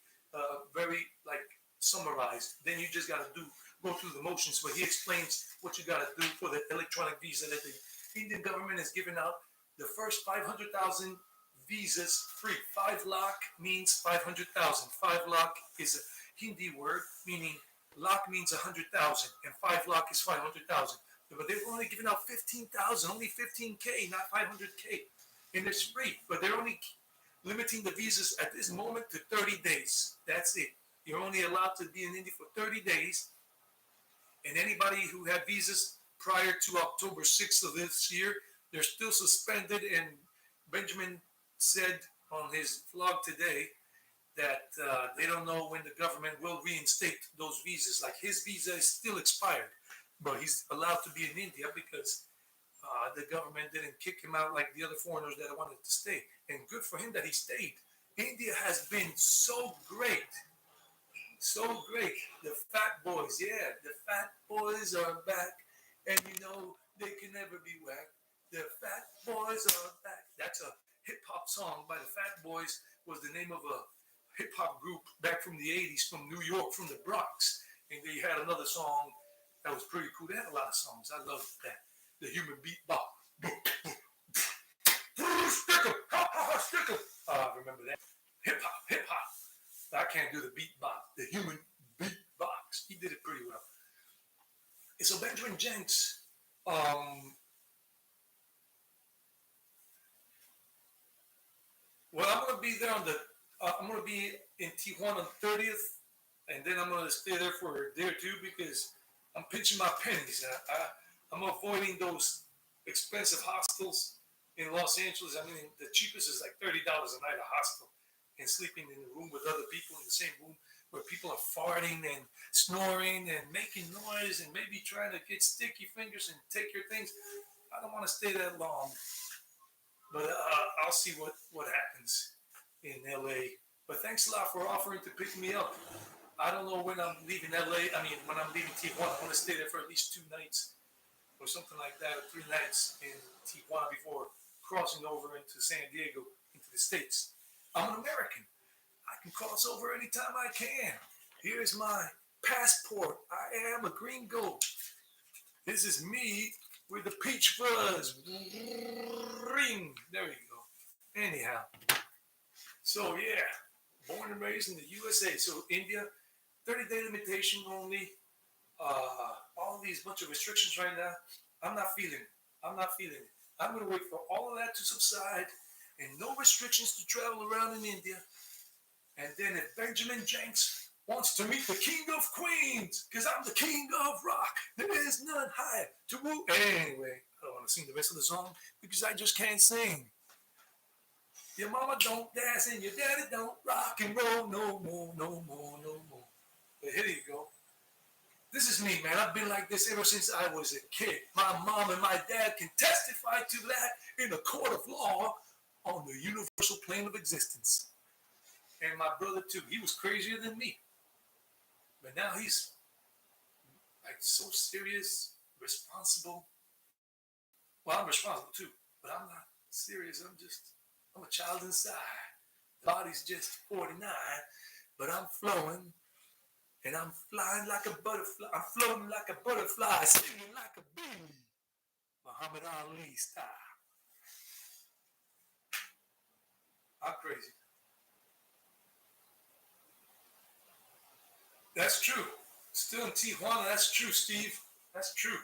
very like summarized. Then you just gotta go through the motions, but he explains what you gotta do for the electronic visa that the Indian government is giving out. The first 500,000 visas free. 5 lakh means 500,000. 5 lakh is a Hindi word meaning lakh means 100,000, and 5 lakh is 500,000. But they're only giving out 15,000, only 15K, not 500K, and it's free. But they're only limiting the visas at this moment to 30 days. That's it. You're only allowed to be in India for 30 days, and anybody who had visas prior to October 6th of this year, they're still suspended. And Benjamin said on his vlog today that they don't know when the government will reinstate those visas. Like his visa is still expired, but he's allowed to be in India because the government didn't kick him out like the other foreigners that wanted to stay. And good for him that he stayed. India has been so great. So great. The fat boys, yeah, the fat boys are back. And you know they can never be whacked. The fat boys are back. That's a hip hop song by the Fat Boys, was the name of a hip hop group back from the 80s from New York, from the Bronx. And they had another song that was pretty cool. They had a lot of songs. I loved that. The human beatbox. Stick 'em. Ha, ha, ha, stick 'em. Remember that? Hip hop, hip hop. I can't do the beatbox. The human beatbox. He did it pretty well. And so Benjamin Jenks, well, I'm gonna be there on the. I'm gonna be in Tijuana on the 30th, and then I'm gonna stay there for a day or two because I'm pinching my pennies. I'm avoiding those expensive hostels in Los Angeles. I mean, the cheapest is like $30 a night a hostel, and sleeping in a room with other people in the same room where people are farting and snoring and making noise and maybe trying to get sticky fingers and take your things. I don't want to stay that long, but I'll see what happens in LA. But thanks a lot for offering to pick me up. I don't know when I'm leaving LA. I mean, when I'm leaving Tijuana, I want to stay there for at least 2 nights or something like that, or 3 nights in Tijuana before crossing over into San Diego, into the States. I'm an American. I can cross over anytime I can. Here's my passport. I am a gringo. This is me with the peach fuzz. Ring. There you go. Anyhow, so yeah, born and raised in the USA. So India, 30-day limitation only. All these bunch of restrictions right now. I'm not feeling it. I'm not feeling it. I'm going to wait for all of that to subside and no restrictions to travel around in India. And then if Benjamin Jenks wants to meet the King of Queens, because I'm the King of Rock, there is none higher to woo. Anyway, I don't want to sing the rest of the song because I just can't sing. Your mama don't dance and your daddy don't rock and roll no more, no more, no more. But here you go. This is me, man. I've been like this ever since I was a kid. My mom and my dad can testify to that in a court of law on the universal plane of existence. And my brother, too. He was crazier than me. But now he's like so serious, responsible. Well, I'm responsible, too. But I'm not serious. I'm a child inside. The body's just 49, but I'm flowing. And I'm flying like a butterfly. I'm floating like a butterfly, singing like a bee. Muhammad Ali style. I'm crazy. That's true. Still in Tijuana, that's true, Steve. That's true.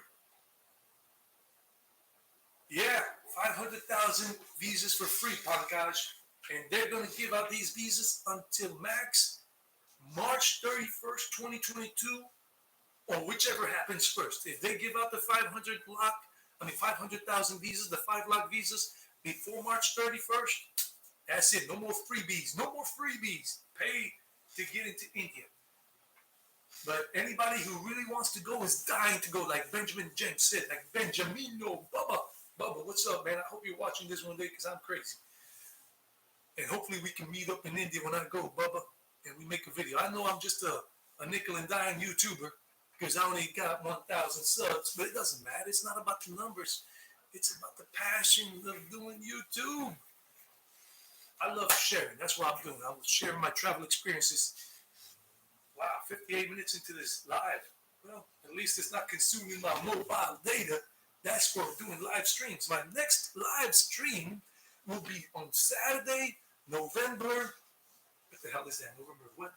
Yeah, 500,000 visas for free, Pankaj. And they're going to give out these visas until max March 31st, 2022, or whichever happens first. If they give out the 500,000 visas, the 5 lakh visas before March 31st, that's it. No more freebies. No more freebies. Pay to get into India. But anybody who really wants to go is dying to go, like Benjamin Jenks said, like Benjamino, Bubba. Bubba, what's up, man? I hope you're watching this one day because I'm crazy. And hopefully we can meet up in India when I go, Bubba, and we make a video. I know I'm just a nickel and dime YouTuber because I only got 1,000 subs, but it doesn't matter. It's not about the numbers. It's about the passion of doing YouTube. I love sharing. That's what I'm doing. I'm sharing my travel experiences. Wow, 58 minutes into this live. Well, at least it's not consuming my mobile data. That's for doing live streams. My next live stream will be on Saturday, November. What the hell is that? November what?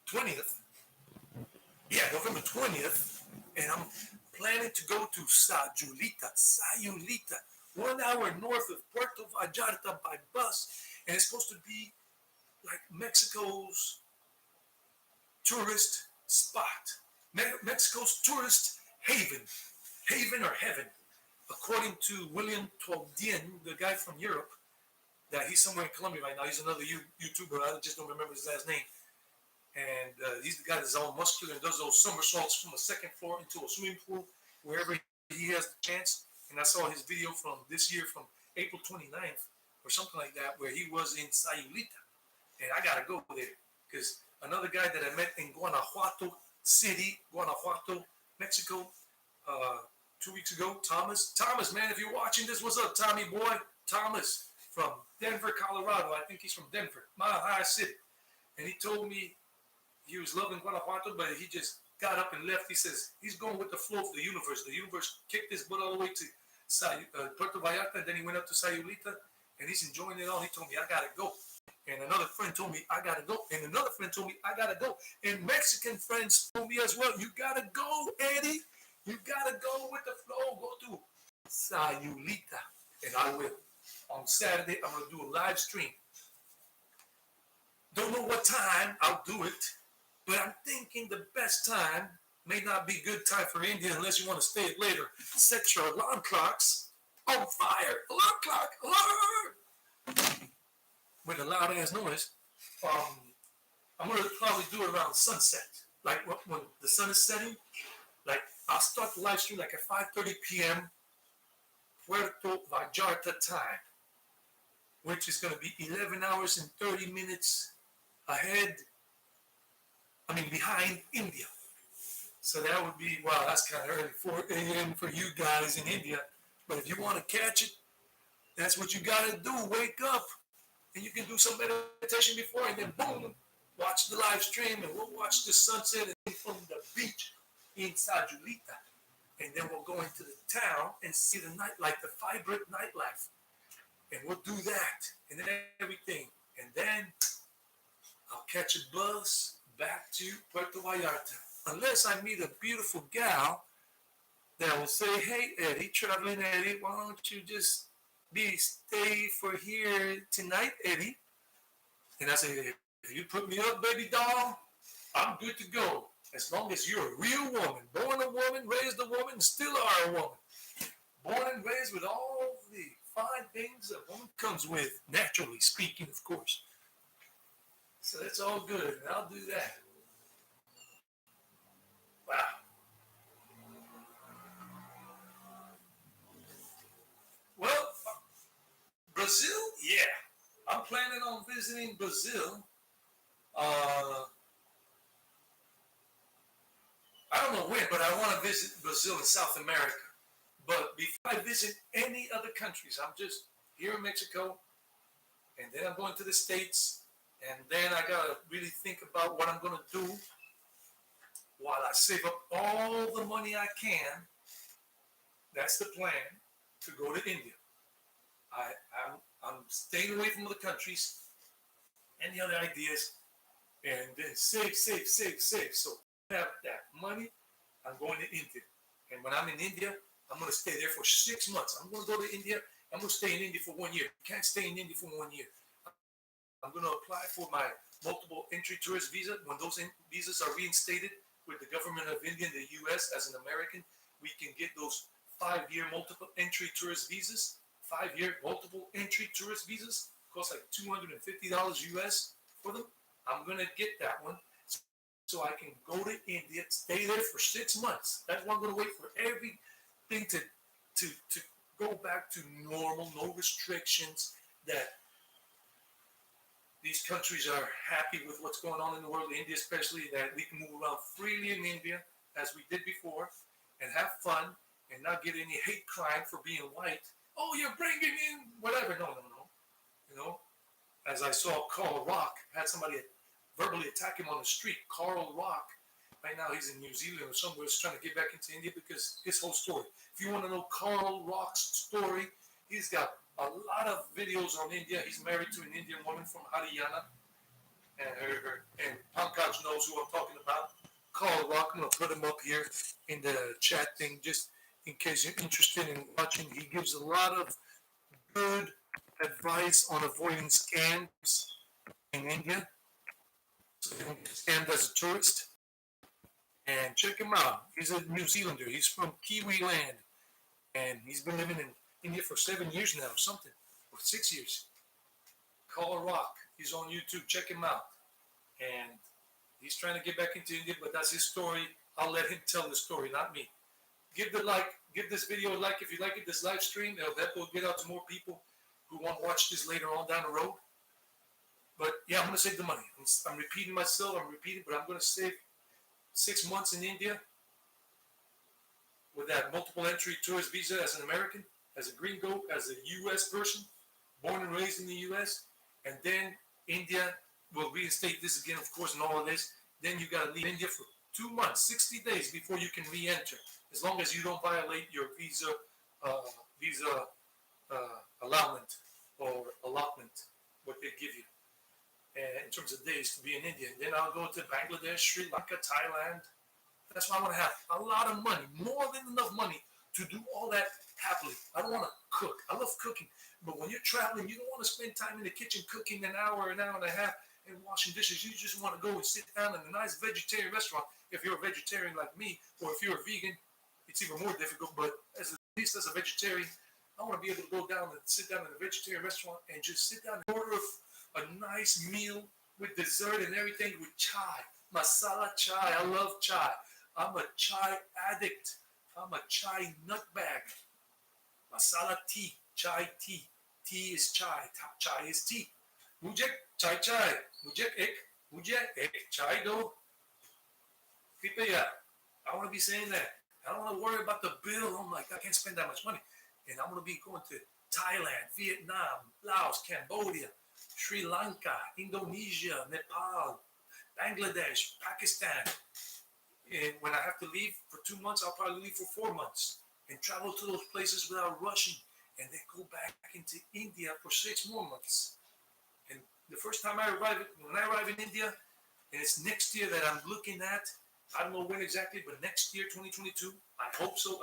20th. Yeah, November 20th. And I'm planning to go to Sayulita, 1 hour north of Puerto Vallarta by bus. And it's supposed to be like Mexico's tourist spot. Mexico's tourist haven. Haven or heaven. According to William Toldien, the guy from Europe, that he's somewhere in Colombia right now. He's another YouTuber. I just don't remember his last name. And he's the guy that's all muscular and does those somersaults from a second floor into a swimming pool wherever he has the chance. And I saw his video from this year, from April 29th or something like that, where he was in Sayulita. And I got to go there because another guy that I met in Guanajuato City, Guanajuato, Mexico, 2 weeks ago, Thomas. Thomas, man, if you're watching this, what's up, Tommy boy? Thomas from Denver, Colorado. I think he's from Denver, Mile High City. And he told me he was loving Guanajuato, but he just got up and left. He says he's going with the flow of the universe. The universe kicked his butt all the way to Puerto Vallarta, and then he went up to Sayulita, and he's enjoying it all. He told me, I got to go. And another friend told me, I got to go. And another friend told me, I got to go. And Mexican friends told me as well, you got to go, Eddie. You got to go with the flow. Go to Sayulita. And I will. On Saturday, I'm going to do a live stream. Don't know what time I'll do it, but I'm thinking the best time may not be good time for India unless you want to stay later. Set your alarm clocks on fire. Alarm clock, alarm! With a loud ass noise. I'm gonna probably do it around sunset, like when the sun is setting. Like I'll start the live stream like at 5:30 p.m. Puerto Vallarta time, which is gonna be 11 hours and 30 minutes ahead. I mean behind India. So that would be wow. That's kind of early, 4 a.m. for you guys in India. But if you want to catch it, that's what you gotta do. Wake up, and you can do some meditation before, and then boom, watch the live stream, and we'll watch the sunset and from the beach in Sajulita, and then we'll go into the town and see the night, like the vibrant nightlife, and we'll do that and everything, and then I'll catch a bus back to Puerto Vallarta, unless I meet a beautiful gal that will say, "Hey, Eddie, traveling Eddie, why don't you just stay for here tonight, Eddie?" And I say, "If you put me up, baby doll, I'm good to go. As long as you're a real woman, born a woman, raised a woman, still are a woman. Born and raised with all the fine things a woman comes with, naturally speaking, of course. So that's all good, and I'll do that." Wow. Well, Brazil, yeah. I'm planning on visiting Brazil. Uh, I don't know when, but I want to visit Brazil and South America. But before I visit any other countries, I'm just here in Mexico, and then I'm going to the States, and then I gotta really think about what I'm gonna do while I save up all the money I can. That's the plan to go to India. I'm staying away from other countries, any other ideas, and then save, save, save, save. So I have that money. I'm going to India, and when I'm in India, I'm going to stay there for 6 months. I'm going to go to India. I'm going to stay in India for 1 year. You can't stay in India for 1 year. I'm going to apply for my multiple entry tourist visa. When those visas are reinstated with the government of India and the U.S. as an American, we can get those 5-year multiple entry tourist visas. 5-year multiple entry tourist visas cost like $250 US for them. I'm going to get that one so I can go to India, stay there for 6 months. That's why I'm going to wait for everything to go back to normal, no restrictions, that these countries are happy with what's going on in the world, India especially, that we can move around freely in India as we did before and have fun and not get any hate crime for being white. Oh, you're bringing in whatever. No. You know, as I saw Carl Rock, had somebody verbally attack him on the street. Carl Rock, right now he's in New Zealand or somewhere, is trying to get back into India because his whole story. If you want to know Carl Rock's story, he's got a lot of videos on India. He's married to an Indian woman from Haryana, and Pankaj knows who I'm talking about. Carl Rock, I'm going to put him up here in the chat thing just in case you're interested in watching. He gives a lot of good advice on avoiding scams in India. So you don't get scammed as a tourist. And check him out. He's a New Zealander. He's from Kiwi land. And he's been living in India for 7 years now or something. Or 6 years. Carl Rock. He's on YouTube. Check him out. And he's trying to get back into India, but that's his story. I'll let him tell the story, not me. Give this video a like if you like it, this live stream. It'll help get out to more people who want to watch this later on down the road. But yeah, I'm going to save the money. I'm repeating myself. But I'm going to save 6 months in India with that multiple entry tourist visa as an American, as a gringo, as a U.S. person, born and raised in the U.S. And then India will reinstate this again, of course, and all of this. Then you got to leave India for 2 months, 60 days before you can re-enter, as long as you don't violate your visa allowance or allotment, what they give you in terms of days to be in India. And then I'll go to Bangladesh, Sri Lanka, Thailand. That's why I want to have a lot of money, more than enough money to do all that happily. I don't want to cook. I love cooking. But when you're traveling, you don't want to spend time in the kitchen cooking an hour and a half, and washing dishes. You just want to go and sit down in a nice vegetarian restaurant. If you're a vegetarian like me, or if you're a vegan, it's even more difficult. But at least as a vegetarian, I want to be able to go down and sit down in a vegetarian restaurant and just sit down and order a nice meal with dessert and everything with chai. Masala chai. I love chai. I'm a chai addict. I'm a chai nutbag. Masala tea. Chai tea. Tea is chai. Chai is tea. Mujhe chai chai. Mujhe ek chai do. Pipaya. I want to be saying that. I don't want to worry about the bill. I'm like, I can't spend that much money. And I'm going to be going to Thailand, Vietnam, Laos, Cambodia, Sri Lanka, Indonesia, Nepal, Bangladesh, Pakistan. And when I have to leave for 2 months, I'll probably leave for 4 months and travel to those places without rushing. And then go back into India for 6 more months. And the first time when I arrive in India, and it's next year that I'm looking at, I don't know when exactly, but next year, 2022, I hope so.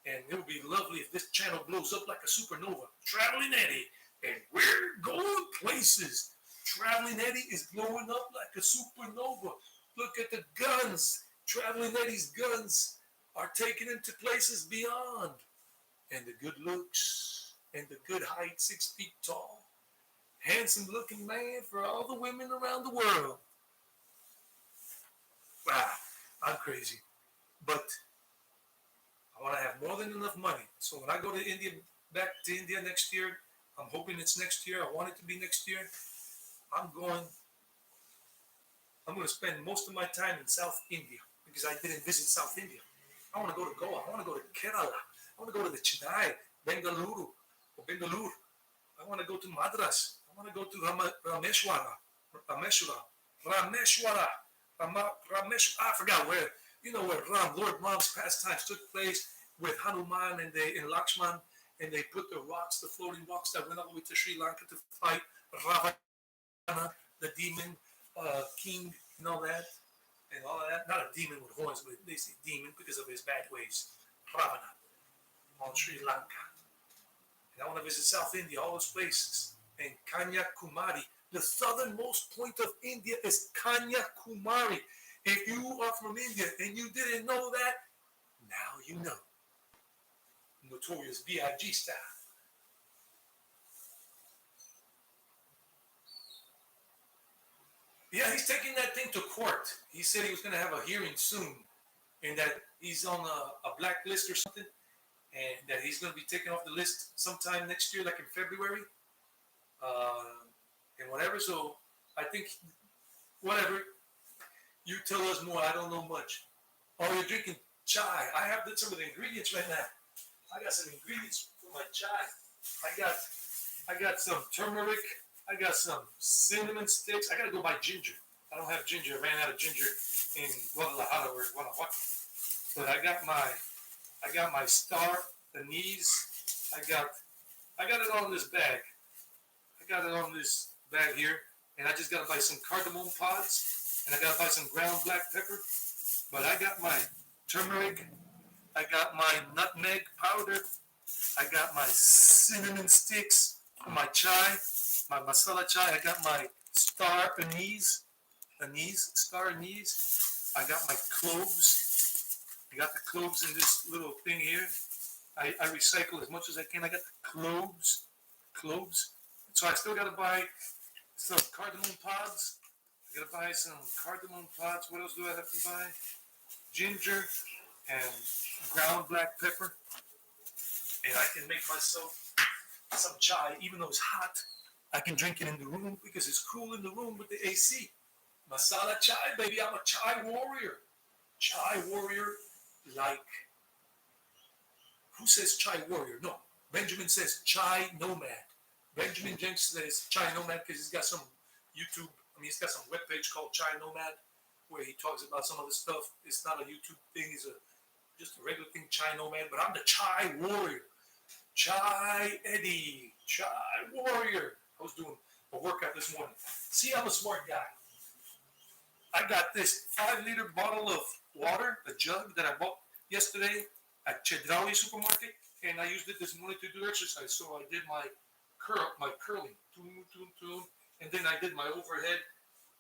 And it would be lovely if this channel blows up like a supernova. Traveling Eddie, and we're going places. Traveling Eddie is blowing up like a supernova. Look at the guns. Traveling Eddie's guns are taking him to places beyond. And the good looks, and the good height, 6 feet tall. Handsome looking man for all the women around the world. Wow, I'm crazy. But I want to have more than enough money. So when I go to India, back to India next year, I'm hoping it's next year. I want it to be next year. I'm going to spend most of my time in South India because I didn't visit South India. I want to go to Goa. I want to go to Kerala. I want to go to the Chennai, Bengaluru. I want to go to Madras. I want to go to Rameshwara. I forgot where. You know where Lord Ram's pastimes took place with Hanuman and Lakshman, and they put the floating rocks that went all the way to Sri Lanka to fight Ravana, the demon king, and all that. Not a demon with horns, but they say demon because of his bad ways. Ravana on Sri Lanka. And I want to visit South India, all those places. And Kanyakumari. The southernmost point of India is Kanyakumari. If you are from India and you didn't know that, now you know. Notorious B.I.G. style. Yeah, he's taking that thing to court. He said he was going to have a hearing soon, and that he's on a blacklist or something, and that he's going to be taken off the list sometime next year, like in February, and whatever. So I think, whatever. You tell us more. I don't know much. Oh, you're drinking chai. I have some of the ingredients right now. I got some ingredients for my chai. I got some turmeric. I got some cinnamon sticks. I gotta go buy ginger. I don't have ginger. I ran out of ginger in Guadalajara or Guanajuato. But I got my star anise. I got it all in this bag. I got it on this bag here, and I just gotta buy some cardamom pods. And I gotta buy some ground black pepper. But I got my turmeric. I got my nutmeg powder. I got my cinnamon sticks for my chai, my masala chai. I got my star anise. Star anise. I got my cloves. I got the cloves in this little thing here. I recycle as much as I can. I got the cloves. So I still gotta buy some cardamom pods. I gotta buy some cardamom pods. What else do I have to buy? Ginger and ground black pepper. And I can make myself some chai, even though it's hot. I can drink it in the room because it's cool in the room with the AC. Masala chai, baby. I'm a chai warrior. Chai warrior, like, who says chai warrior? No. Benjamin says chai nomad. Benjamin Jenks says chai nomad because he's got some YouTube. He's got some webpage called Chai Nomad where he talks about some of the stuff. It's not a YouTube thing. It's just a regular thing, Chai Nomad. But I'm the Chai Warrior. Chai Eddie. Chai Warrior. I was doing a workout this morning. See, I'm a smart guy. I got this 5-liter bottle of water, a jug that I bought yesterday at Chedraui supermarket, and I used it this morning to do exercise. So I did my curling, and then I did my overhead.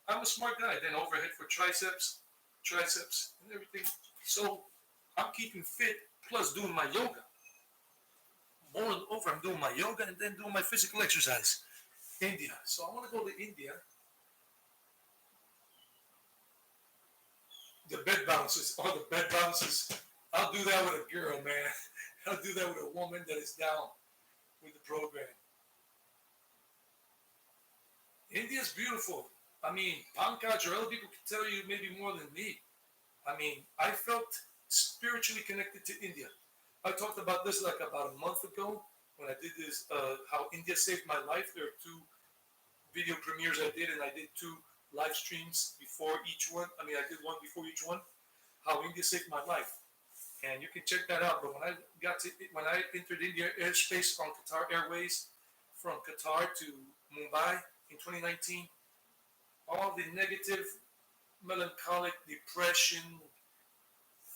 I'm a smart guy. Then overhead for triceps, and everything. So I'm keeping fit, plus doing my yoga. Moreover, I'm doing my yoga and then doing my physical exercise. India. So I want to go to India The bed bounces, all the bed bounces. I'll do that with a girl, man. I'll do that with a woman that is down with the program. India's beautiful. I mean, Pankaj or other people can tell you maybe more than me. I mean, I felt spiritually connected to India. I talked about this like about a month ago when I did this, how India saved my life. There are two video premieres I did, and I did two live streams before each one. I mean, I did one before each one. How India saved my life, and you can check that out. But when I entered India airspace on Qatar Airways from Qatar to Mumbai in 2019, all the negative, melancholic depression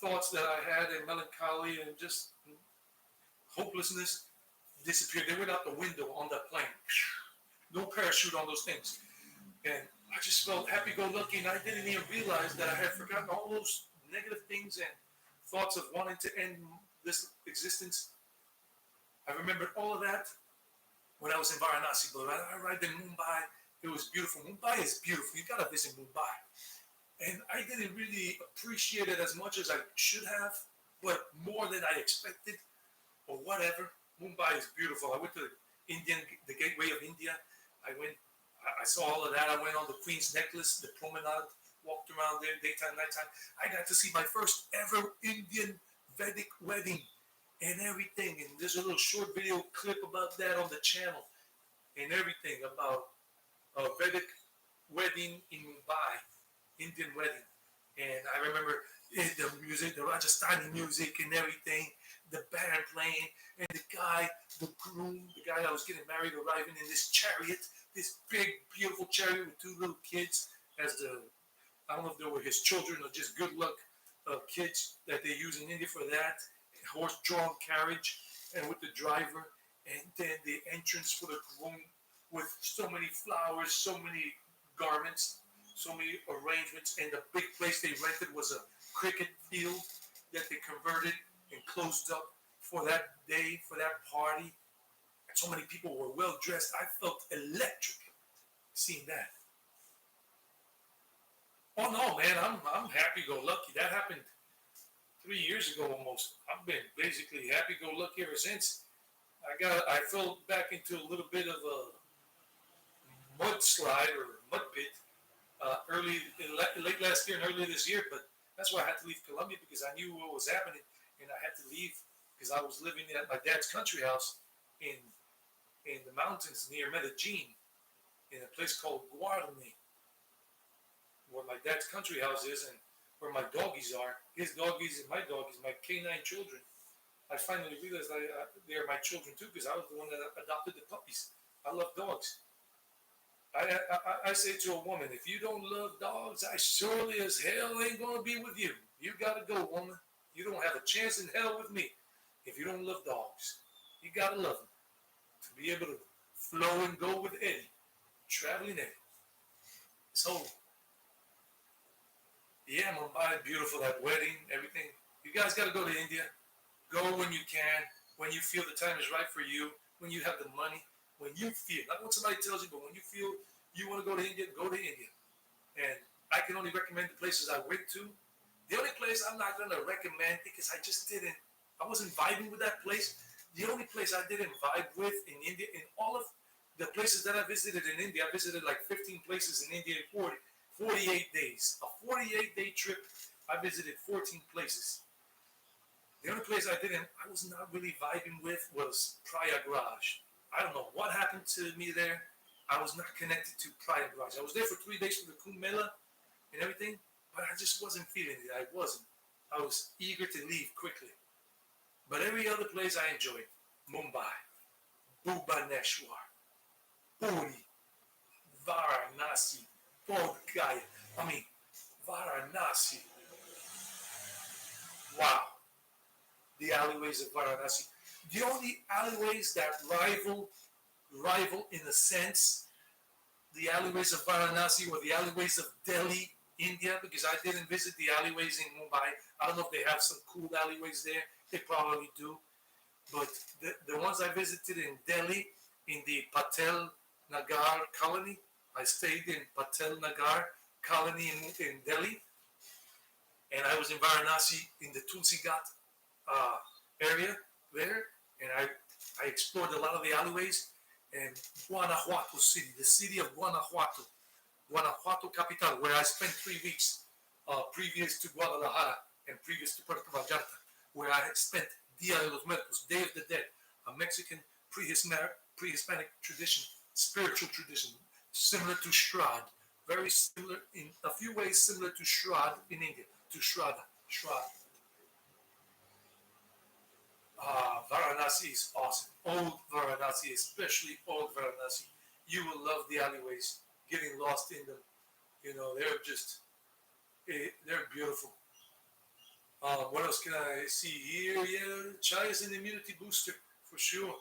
thoughts that I had, and melancholy and just hopelessness disappeared. They went out the window on that plane. No parachute on those things. And I just felt happy-go-lucky, and I didn't even realize that I had forgotten all those negative things and thoughts of wanting to end this existence. I remembered all of that when I was in Varanasi. But I arrived in Mumbai. It was beautiful. Mumbai is beautiful. You gotta visit Mumbai. And I didn't really appreciate it as much as I should have, but more than I expected, or whatever. Mumbai is beautiful. I went to the Gateway of India. I saw all of that. I went on the Queen's Necklace, the promenade, walked around there, daytime, nighttime. I got to see my first ever Indian Vedic wedding and everything. And there's a little short video clip about that on the channel and everything about a Vedic wedding in Mumbai, Indian wedding. And I remember the music, the Rajasthani music and everything, the band playing, and the groom, the guy that was getting married, arriving in this chariot, this big, beautiful chariot with two little kids I don't know if they were his children or just good luck kids that they use in India for that, horse-drawn carriage, and with the driver, and then the entrance for the groom with so many flowers, so many garments, so many arrangements, and the big place they rented was a cricket field that they converted and closed up for that day, for that party. And so many people were well dressed. I felt electric seeing that. Oh no, man, I'm happy-go-lucky. That happened 3 years ago almost. I've been basically happy-go-lucky ever since. I fell back into a little bit of a mudslide or mud pit late last year and early this year, but that's why I had to leave Colombia, because I knew what was happening, and I had to leave because I was living at my dad's country house in the mountains near Medellin, in a place called Guarani, where my dad's country house is and where my doggies are, his doggies and my doggies, my canine children. I finally realized they are my children too, because I was the one that adopted the puppies. I love dogs. I say to a woman, if you don't love dogs, I surely as hell ain't going to be with you. You got to go, woman. You don't have a chance in hell with me if you don't love dogs. You got to love them to be able to flow and go with Eddie, traveling Eddie. So, yeah, Mumbai, beautiful, that wedding, everything. You guys got to go to India. Go when you can, when you feel the time is right for you, when you have the money, when you feel, not when somebody tells you, but when you feel you want to go to India, go to India. And I can only recommend the places I went to. The only place I'm not going to recommend, because I wasn't vibing with that place. The only place I didn't vibe with in India, in all of the places that I visited in India, I visited like 15 places in India in 48 days. A 48-day trip, I visited 14 places. The only place I was not really vibing with was Prayagraj. I don't know what happened to me there. I was not connected to Prayagraj. I was there for 3 days for the Kumbh Mela and everything, but I just wasn't feeling it. I wasn't. I was eager to leave quickly. But every other place I enjoyed. Mumbai, Bhubaneswar, Puri, Varanasi, Bodh Gaya. Varanasi. Wow. The alleyways of Varanasi. The only alleyways that rival in a sense, the alleyways of Varanasi or the alleyways of Delhi, India, because I didn't visit the alleyways in Mumbai. I don't know if they have some cool alleyways there. They probably do. But the ones I visited in Delhi, in the Patel Nagar colony, I stayed in Patel Nagar colony in Delhi. And I was in Varanasi in the Tulsi Ghat uh, area there, and I explored a lot of the alleyways. And Guanajuato City, the city of Guanajuato, Guanajuato capital, where I spent 3 weeks previous to Guadalajara and previous to Puerto Vallarta, where I had spent Dia de los Muertos, Day of the Dead, a Mexican pre-Hispanic tradition, spiritual tradition, similar to Shroud, very similar in a few ways, similar to Shroud in India, to Shraddha, Shroud. Varanasi is awesome. Old Varanasi, especially old Varanasi. You will love the alleyways, getting lost in them. You know, they're beautiful. What else can I see here? Yeah, chai is an immunity booster for sure.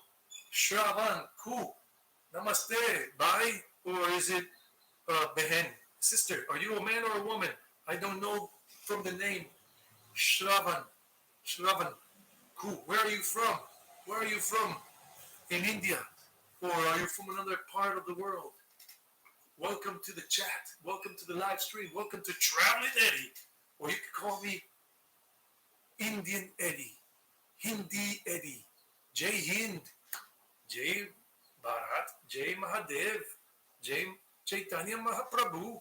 Shravan, cool. Namaste, bye. Or is it behen? Sister, are you a man or a woman? I don't know from the name. Shravan, Shravan, cool. Where are you from? Where are you from? In India? Or are you from another part of the world? Welcome to the chat. Welcome to the live stream. Welcome to Traveling Eddie. Or you can call me Indian Eddie, Hindi Eddie, Jai Hind, Jai Bharat, Jai Mahadev, Jai Chaitanya Mahaprabhu.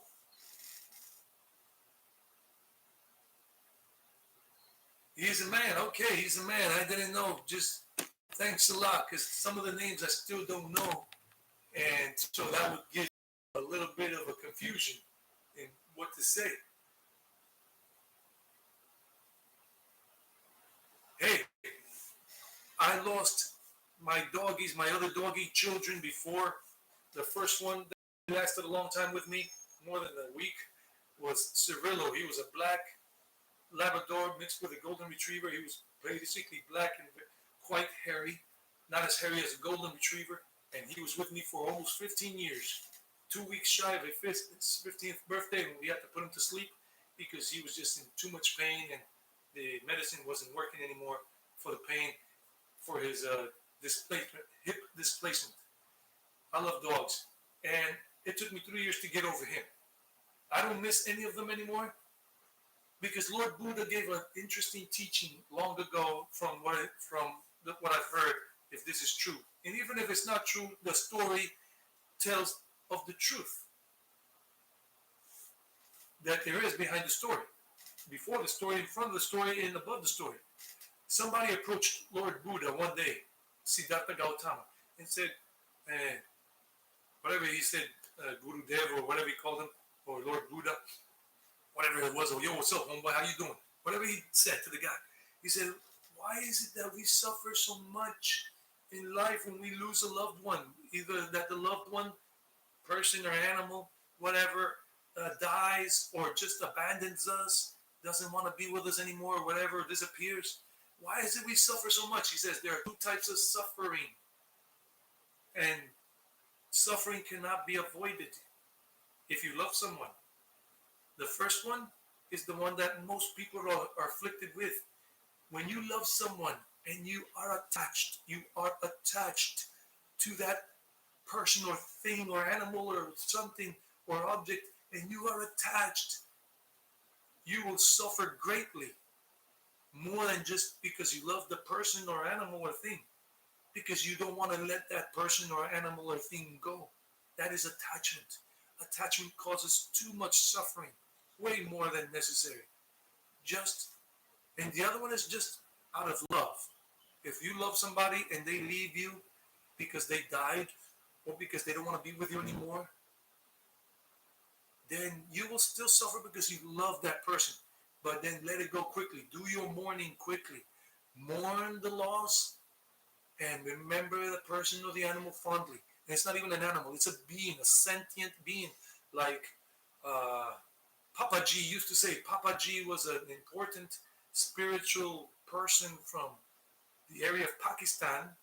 He's a man. Okay, he's a man. I didn't know. Just thanks a lot, because some of the names I still don't know. And so that would give a little bit of a confusion in what to say. Hey, I lost my doggies, my other doggy children before. The first one that lasted a long time with me, more than a week, was Cirillo. He was a black Labrador mixed with a golden retriever. He was basically black and quite hairy, not as hairy as a golden retriever. And he was with me for almost 15 years. 2 weeks shy of his 15th birthday, when we had to put him to sleep because he was just in too much pain and the medicine wasn't working anymore for the pain, for his displacement, hip displacement. I love dogs, and it took me 3 years to get over him. I don't miss any of them anymore because Lord Buddha gave an interesting teaching long ago from what I've heard. If this is true, and even if it's not true, the story tells of the truth that there is behind the story, before the story, in front of the story, and above the story. Somebody approached Lord Buddha one day, Siddhartha Gautama, and said, whatever he said, Guru Dev or whatever he called him, or Lord Buddha, whatever it was, or yo, what's up, homeboy, how you doing? Whatever he said to the guy, he said, why is it that we suffer so much in life when we lose a loved one? Either that the loved one, person or animal, whatever, dies or just abandons us, doesn't want to be with us anymore, or whatever, disappears. Why is it we suffer so much? He says there are two types of suffering, and suffering cannot be avoided if you love someone. The first one is the one that most people are afflicted with. When you love someone and you are attached to that person or thing or animal or something or object, and you are attached, you will suffer greatly, more than just because you love the person or animal or thing, because you don't want to let that person or animal or thing go. That is attachment. Attachment causes too much suffering, way more than necessary. And the other one is just out of love. If you love somebody and they leave you because they died or because they don't want to be with you anymore, then you will still suffer because you love that person. But then let it go quickly. Do your mourning quickly. Mourn the loss and remember the person or the animal fondly. And it's not even an animal, it's a being, a sentient being. Like Papa G used to say. Papa G was an important spiritual person from the area of Pakistan,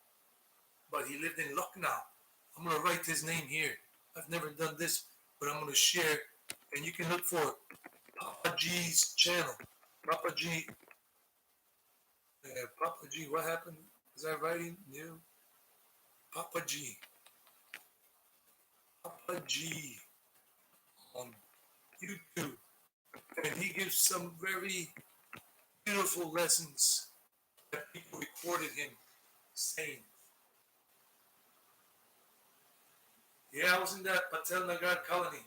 but he lived in Lucknow. I'm going to write his name here. I've never done this, but I'm going to share, and you can look for Papa G's channel. Papa G. Papa G. What happened? Is that writing new? Papa G. Papa G on YouTube. And he gives some very beautiful lessons that people recorded him saying. Yeah, I was in that Patel Nagar colony.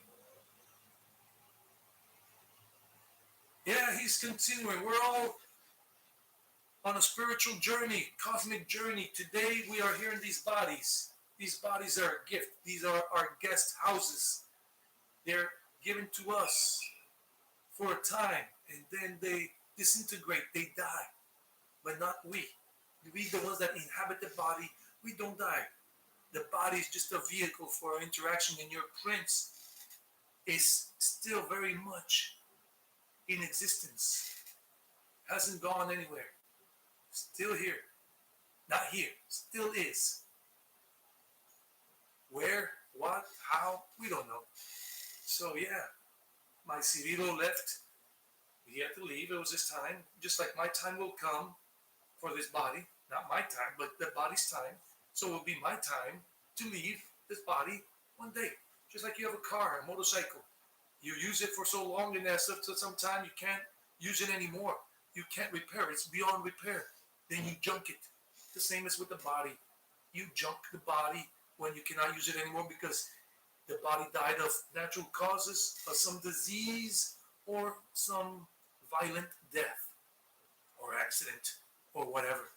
Yeah, he's continuing. We're all on a spiritual journey, cosmic journey. Today we are here in these bodies. These bodies are a gift. These are our guest houses. They're given to us for a time, and then they disintegrate, they die. But not we. We, the ones that inhabit the body, we don't die. The body is just a vehicle for our interaction, and your prince is still very much in existence. Hasn't gone anywhere. Still here. Not here. Still is. Where, what, how, we don't know. So yeah, my Cirilo left. He had to leave. It was his time. Just like my time will come for this body. Not my time, but the body's time. So it will be my time to leave this body one day. Just like you have a car, a motorcycle. You use it for so long, and at some time you can't use it anymore. You can't repair it. It's beyond repair. Then you junk it. The same as with the body. You junk the body when you cannot use it anymore because the body died of natural causes, of some disease, or some violent death, or accident, or whatever.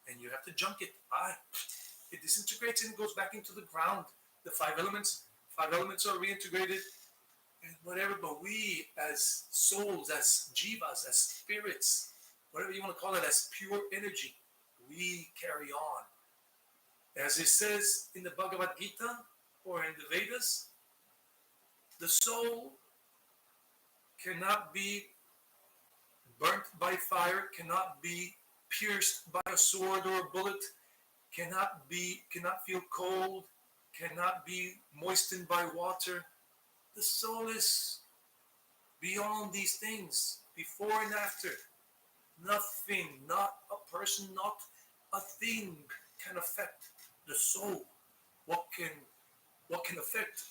And you have to junk it. Bye. It disintegrates and goes back into the ground. The five elements are reintegrated and whatever. But we, as souls, as jivas, as spirits, whatever you want to call it, as pure energy, we carry on. As it says in the Bhagavad Gita or in the Vedas, the soul cannot be burnt by fire, cannot be pierced by a sword or a bullet, cannot feel cold, cannot be moistened by water. The soul is beyond these things, before and after. Nothing, not a person, not a thing can affect the soul. What can affect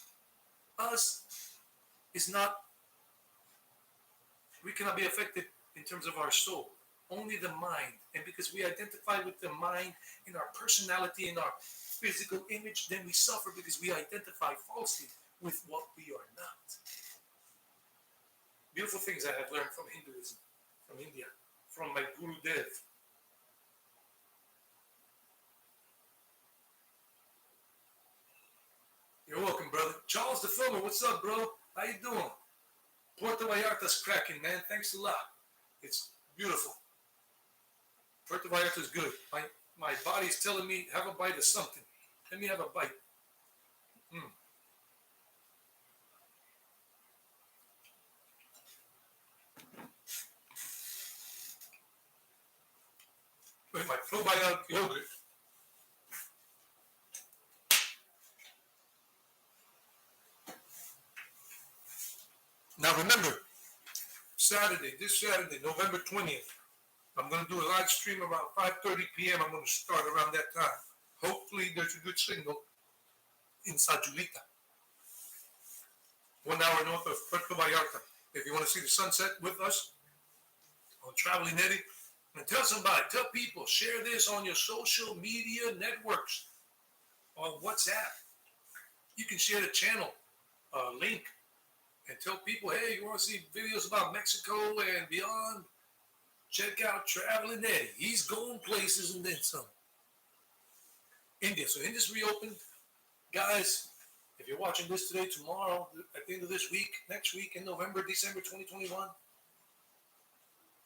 us is not, we cannot be affected in terms of our soul. Only the mind. And because we identify with the mind in our personality, in our physical image, then we suffer because we identify falsely with what we are not. Beautiful things I have learned from Hinduism, from India, from my Guru Dev. You're welcome, brother. Charles the Filmer, what's up, bro? How you doing? Puerto Vallarta's cracking, man. Thanks a lot. It's beautiful. Puerto Vallarta's good. My body's telling me, have a bite of something. Let me have a bite. With my probiotic yogurt. Now remember, this Saturday, November 20th, I'm going to do a live stream around 5:30 p.m. I'm going to start around that time. Hopefully there's a good signal in Sayulita, 1 hour north of Puerto Vallarta. If you want to see the sunset with us on Traveling Eddie, and tell somebody, tell people, share this on your social media networks, on WhatsApp. You can share the channel link and tell people, hey, you want to see videos about Mexico and beyond? Check out Traveling Eddie. He's going places and then some. India. So India's reopened. Guys, if you're watching this today, tomorrow, at the end of this week, next week, in November, December 2021,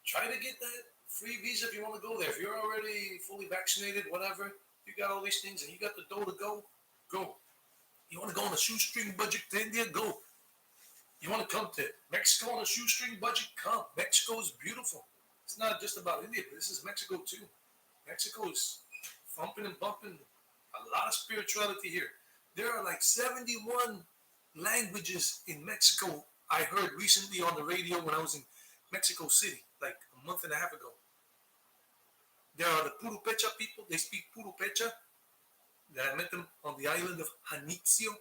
try to get that free visa if you want to go there. If you're already fully vaccinated, whatever, you got all these things and you got the dough to go, go. You want to go on a shoestring budget to India? Go. You want to come to Mexico on a shoestring budget? Come. Mexico is beautiful. It's not just about India, but this is Mexico too. Mexico is thumping and bumping. A lot of spirituality here. There are like 71 languages in Mexico. I heard recently on the radio when I was in Mexico City, like a month and a half ago. There are the Purupecha people. They speak Purupecha. I met them on the island of Janitzio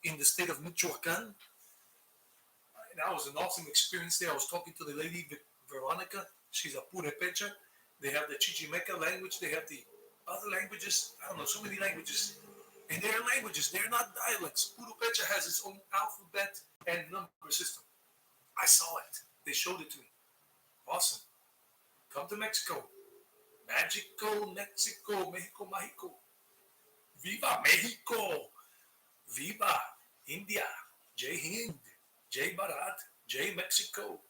in the state of Michoacan. And that was an awesome experience there. I was talking to the lady, Veronica. She's a Purepecha. They have the Chichimeca language. They have the other languages. I don't know, so many languages. And they're languages. They're not dialects. Purepecha has its own alphabet and number system. I saw it. They showed it to me. Awesome. Come to Mexico. Magical Mexico. Mexico, Mexico. Viva Mexico. Viva India. Jai Hind. Jai Bharat. Jai Mexico.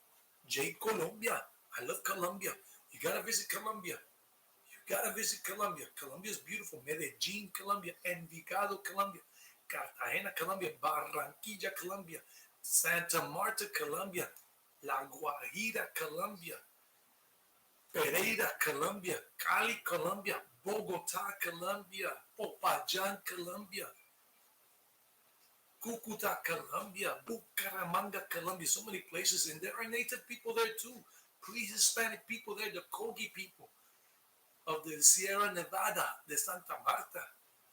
Jai Colombia. I love Colombia. You gotta visit Colombia. You gotta visit Colombia. Colombia is beautiful. Medellin, Colombia. Envigado, Colombia. Cartagena, Colombia. Barranquilla, Colombia. Santa Marta, Colombia. La Guajira, Colombia. Pereira, Colombia. Cali, Colombia. Bogota, Colombia. Popayán, Colombia. Cucuta, Colombia. Bucaramanga, Colombia. So many places. And there are native people there too. Pre-Hispanic people there. The Kogi people of the Sierra Nevada, the Santa Marta,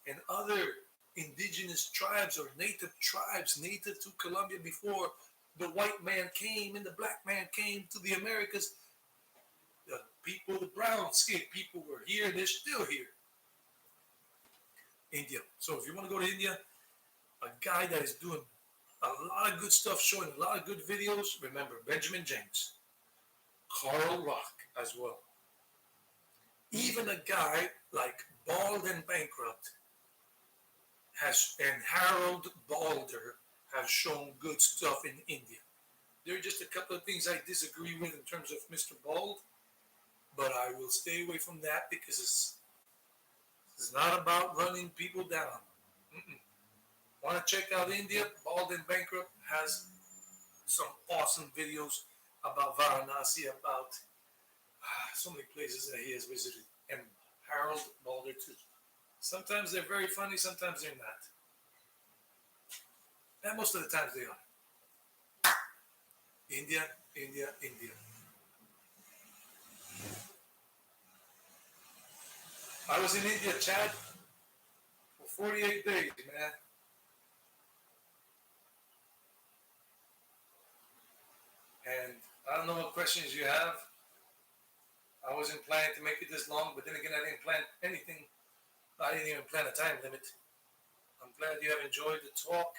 and other indigenous tribes or native tribes native to Colombia before the white man came and the black man came to the Americas. The people, the brown skinned people were here and they're still here. India. So if you want to go to India, a guy that is doing a lot of good stuff, showing a lot of good videos, remember Benjamin James, Carl Rock as well. Even a guy like Bald and Bankrupt and Harold Balder have shown good stuff in India. There are just a couple of things I disagree with in terms of Mr. Bald, but I will stay away from that because it's not about running people down. Want to check out India? Bald and Bankrupt has some awesome videos about Varanasi, about so many places that he has visited, and Harold Balder too. Sometimes they're very funny, sometimes they're not. And most of the times they are. India, India, India. I was in India, Chad, for 48 days, man. And I don't know what questions you have. I wasn't planning to make it this long, but then again, I didn't plan anything. I didn't even plan a time limit. I'm glad you have enjoyed the talk.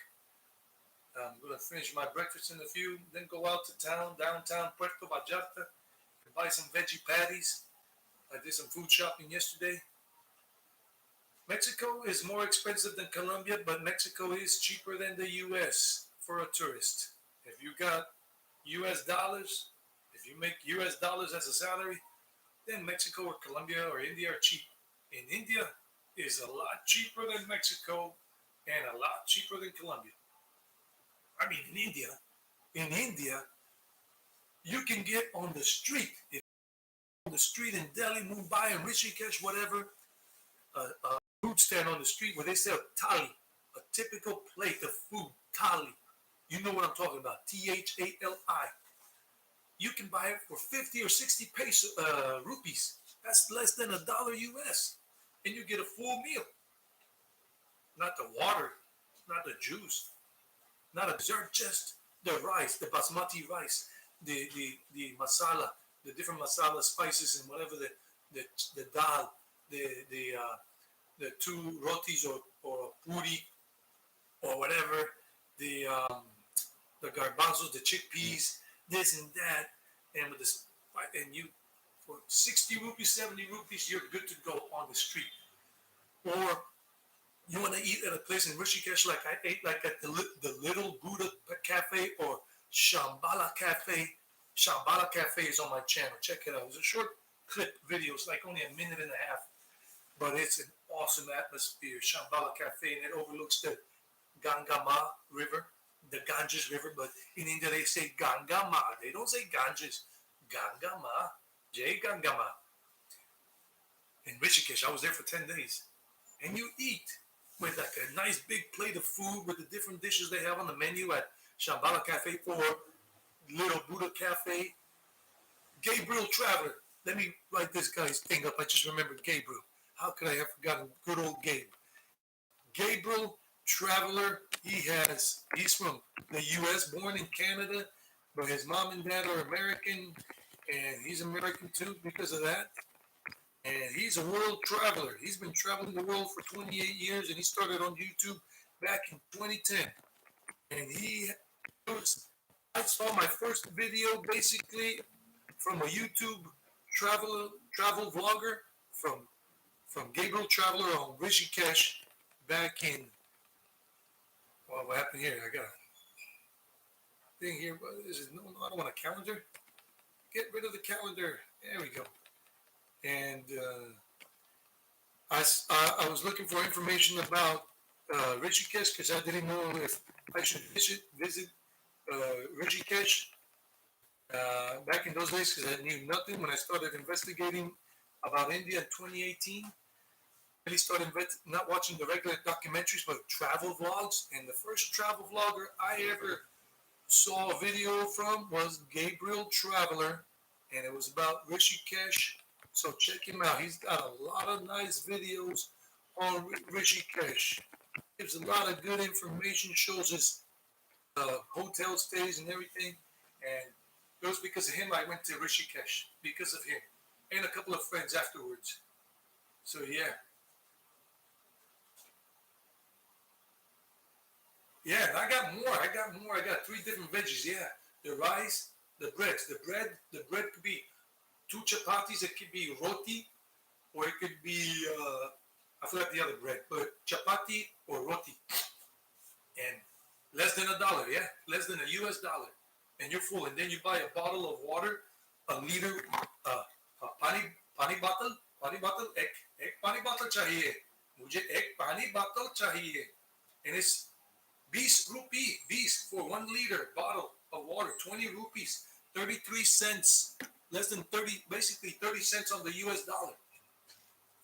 I'm going to finish my breakfast in a few, then go out to town, downtown Puerto Vallarta, and buy some veggie patties. I did some food shopping yesterday. Mexico is more expensive than Colombia, but Mexico is cheaper than the U.S. for a tourist. If you got U.S. dollars, if you make U.S. dollars as a salary, then Mexico or Colombia or India are cheap. In India is a lot cheaper than Mexico and a lot cheaper than Colombia. I mean, in India, you can get on the street, on the street in Delhi, Mumbai, and Rishikesh, whatever, a food stand on the street where they sell thali, a typical plate of food, thali. You know what I'm talking about, Thali. You can buy it for 50 or 60 rupees. That's less than $1 US. And you get a full meal. Not the water, not the juice, not a dessert, just the rice, the basmati rice, the masala, the different masala spices and whatever, the dal, the two rotis or puri or whatever, the garbanzos, the chickpeas, this and that, and with this, and you for 60 rupees, 70 rupees, you're good to go on the street. Or you want to eat at a place in Rishikesh, like I ate, like at the Little Buddha Cafe or Shambhala Cafe. Shambhala Cafe is on my channel. Check it out. It's a short clip video. It's like only a minute and a half, but it's an awesome atmosphere. Shambhala Cafe, and it overlooks the Gangama River, the Ganges River, but in India they say Gangama. They don't say Ganges. Gangama. Jai Gangama. In Rishikesh, I was there for 10 days. And you eat with like a nice big plate of food with the different dishes they have on the menu at Shambhala Cafe or Little Buddha Cafe. Gabriel Traveler. Let me write this guy's thing up. I just remembered Gabriel. How could I have forgotten good old Gabe? Gabriel Traveler. He's from the U.S., born in Canada, but his mom and dad are American, and he's American too because of that. And he's a world traveler. He's been traveling the world for 28 years, and he started on YouTube back in 2010. And I saw my first video basically from a YouTube travel vlogger from Gabriel Traveler on Rishikesh back in. Well, what happened here? I got a thing here. What is it? No, I don't want a calendar. Get rid of the calendar. There we go. And I was looking for information about Rishikesh because I didn't know if I should visit Rishikesh back in those days because I knew nothing when I started investigating about India in 2018. Really started not watching the regular documentaries but travel vlogs. And the first travel vlogger I ever saw a video from was Gabriel Traveler, and it was about Rishikesh. So check him out. He's got a lot of nice videos on Rishikesh. Gives a lot of good information, shows his hotel stays and everything. And it was because of him I went to Rishikesh, because of him. And a couple of friends afterwards. So yeah. Yeah, I got more. I got 3 different veggies. Yeah. The rice, the breads. The bread could be 2 chapatis. It could be roti, or it could be, I forgot the other bread, but chapati or roti. And less than $1, yeah? Less than a US dollar. And you're full. And then you buy a bottle of water, a liter, pani bottle, ek pani bottle chahiye. Mujhe ek pani bottle chahiye. And it's 20 rupee, for 1 liter bottle of water, 20 rupees, 33 cents, less than 30, basically 30 cents on the US dollar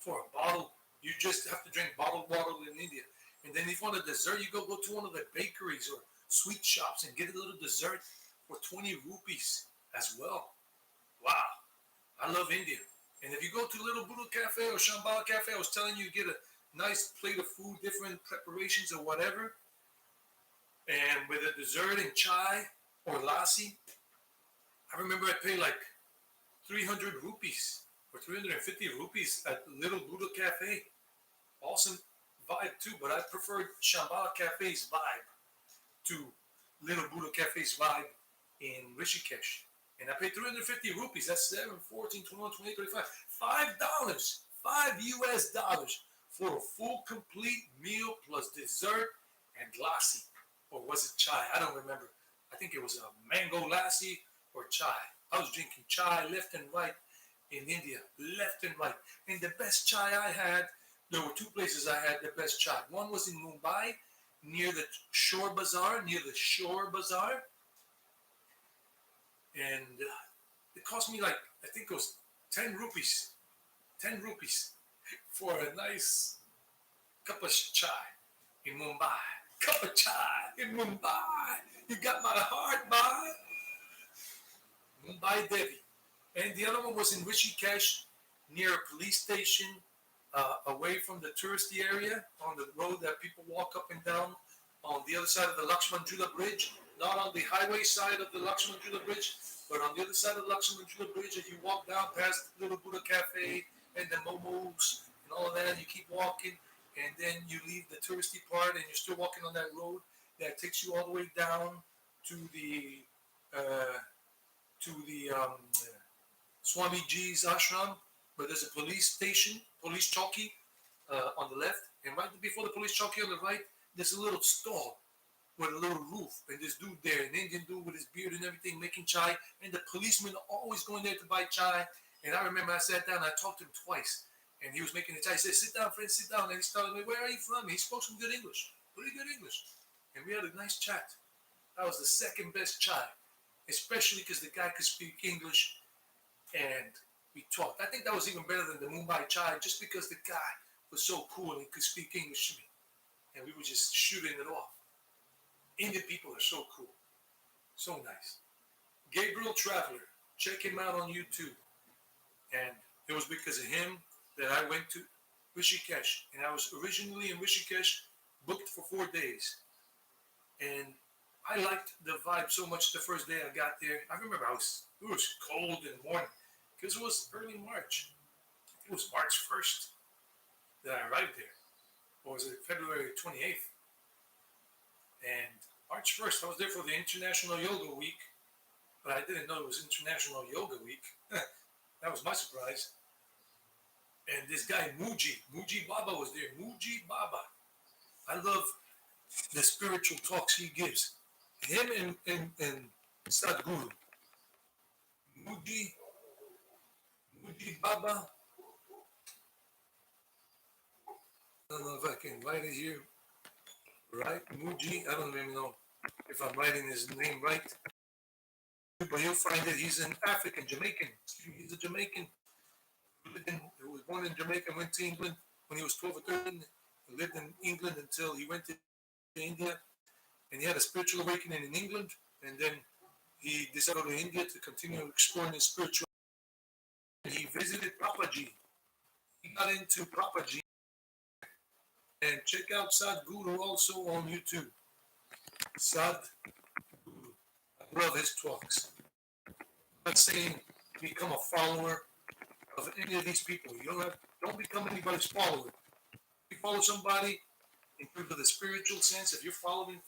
for a bottle. You just have to drink bottled water in India. And then if you want a dessert, you go to one of the bakeries or sweet shops and get a little dessert for 20 rupees as well. Wow, I love India. And if you go to Little Buddha Cafe or Shambhala Cafe, I was telling you, get a nice plate of food, different preparations or whatever, and with a dessert and chai or lassi. I remember I paid like 300 rupees or 350 rupees at Little Buddha Cafe. Awesome vibe too, but I preferred Shambhala Cafe's vibe to Little Buddha Cafe's vibe in Rishikesh. And I paid 350 rupees. That's 7, 14, 21, 28, 35. $5. $5 for a full complete meal plus dessert and lassi. Or was it chai? I don't remember. I think it was a mango lassi or chai. I was drinking chai left and right in India, left and right. And the best chai I had, there were 2 places I had the best chai. One was in Mumbai, near the Shore Bazaar, And it cost me like, I think it was 10 rupees. 10 rupees for a nice cup of chai in Mumbai. Cup of chai in Mumbai. You got my heart, bye. Mumbai Devi. And the other one was in Rishikesh, near a police station, away from the touristy area, on the road that people walk up and down, on the other side of the Lakshman Jula Bridge, not on the highway side of the Lakshman Jula Bridge, but on the other side of the Lakshman Jula Bridge, as you walk down past Little Buddha Cafe and the momos and all of that, you keep walking, and then you leave the touristy part, and you're still walking on that road that takes you all the way down to the Swamiji's ashram, where there's a police station, police chowki on the left, and right before the police chowki on the right, there's a little stall with a little roof, and this dude there, an Indian dude with his beard and everything, making chai, and the policemen are always going there to buy chai. And I remember I sat down, I talked to him twice, and he was making the chai. He said, "Sit down, friend, sit down." And he started me, "Where are you from?" He spoke some good English, pretty good English, and we had a nice chat. That was the second best chai, especially because the guy could speak English, and we talked. I think that was even better than the Mumbai chai, just because the guy was so cool and he could speak English to me, and we were just shooting it off. Indian people are so cool, so nice. Gabriel Traveler, check him out on YouTube. And it was because of him that I went to Rishikesh. And I was originally in Rishikesh, booked for 4 days. And I liked the vibe so much the first day I got there. I remember it was cold in the morning because it was early March. It was March 1st that I arrived there. Or was it February 28th? And March 1st, I was there for the International Yoga Week, but I didn't know it was International Yoga Week. That was my surprise. And this guy, Muji Baba was there. Muji Baba. I love the spiritual talks he gives. Him and Sadhguru. Muji, Muji Baba. I don't know if I can write it here. Right? Muji. I don't even know if I'm writing his name right. But you'll find that he's an African, Jamaican. He's a Jamaican. He was born in Jamaica, went to England when he was 12 or 13. He lived in England until he went to India. And he had a spiritual awakening in England. And then he decided to go to India to continue exploring his spiritual. He visited Papaji. He got into Papaji. And check out Sadhguru also on YouTube. Sadhguru. I love his talks. I'm not saying become a follower of any of these people. Don't become anybody's follower. If you follow somebody in terms of the spiritual sense, if you're following,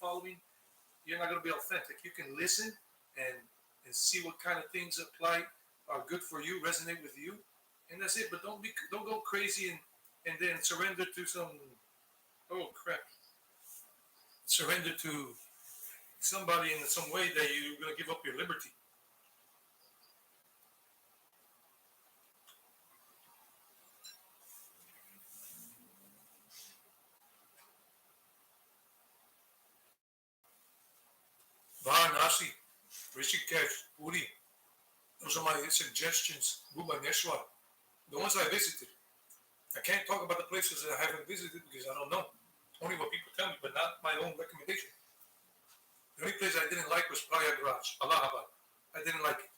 you're not going to be authentic. You can listen and see what kind of things apply are good for you, resonate with you, and that's it. But don't go crazy and then surrender to some surrender to somebody in some way that you're going to give up your liberty. Varanasi, Rishikesh, Puri. Those are my suggestions. Bhubaneswar, the ones I visited. I can't talk about the places that I haven't visited because I don't know. Only what people tell me, but not my own recommendation. The only place I didn't like was Prayagraj, Allahabad. I didn't like it.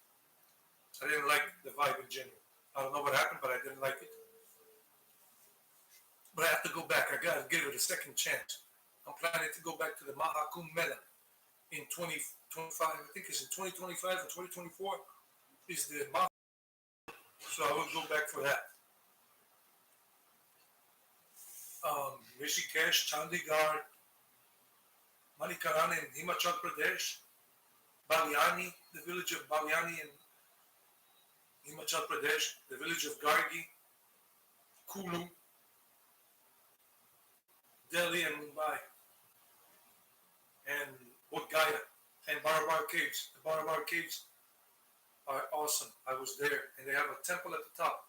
I didn't like the vibe in general. I don't know what happened, but I didn't like it. But I have to go back. I got to give it a second chance. I'm planning to go back to the Mahakumbh Mela in 2025. I think it's in 2025 or 2024 is the Mahakumbh. So I will go back for that. Rishikesh, Chandigarh, Manikarana in Himachal Pradesh, Baliani, the village of Baliani in Himachal Pradesh, the village of Gargi, Kulu, Delhi and Mumbai, and Bodh Gaya, and Barabar Caves. The Barabar Caves are awesome. I was there, and they have a temple at the top,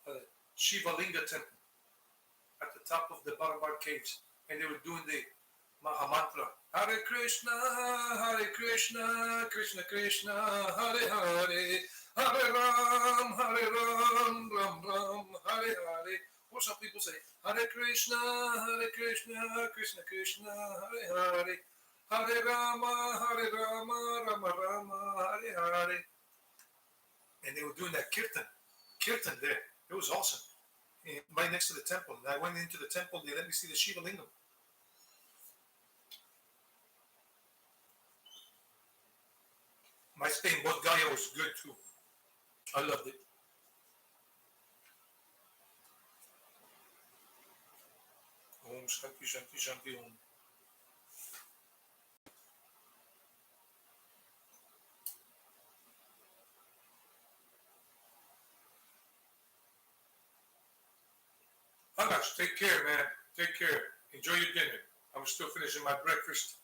a Shiva Linga temple at the top of the Barabar Caves, and they were doing the Maha Mantra. Hare Krishna, Krishna Krishna, Hare Hare, Hare Ram, Ram Ram, Hare Hare. Or some people say Hare Krishna, Krishna Krishna, Hare Hare, Hare Rama, Rama Rama, Hare Hare. And they were doing that kirtan there. It was awesome. And right next to the temple. And I went into the temple. They let me see the Shiva Lingam. My stay in Bodh Gaya was good too. I loved it. Om Shanti Shanti Shanti Om. Akash, take care, man. Take care. Enjoy your dinner. I'm still finishing my breakfast.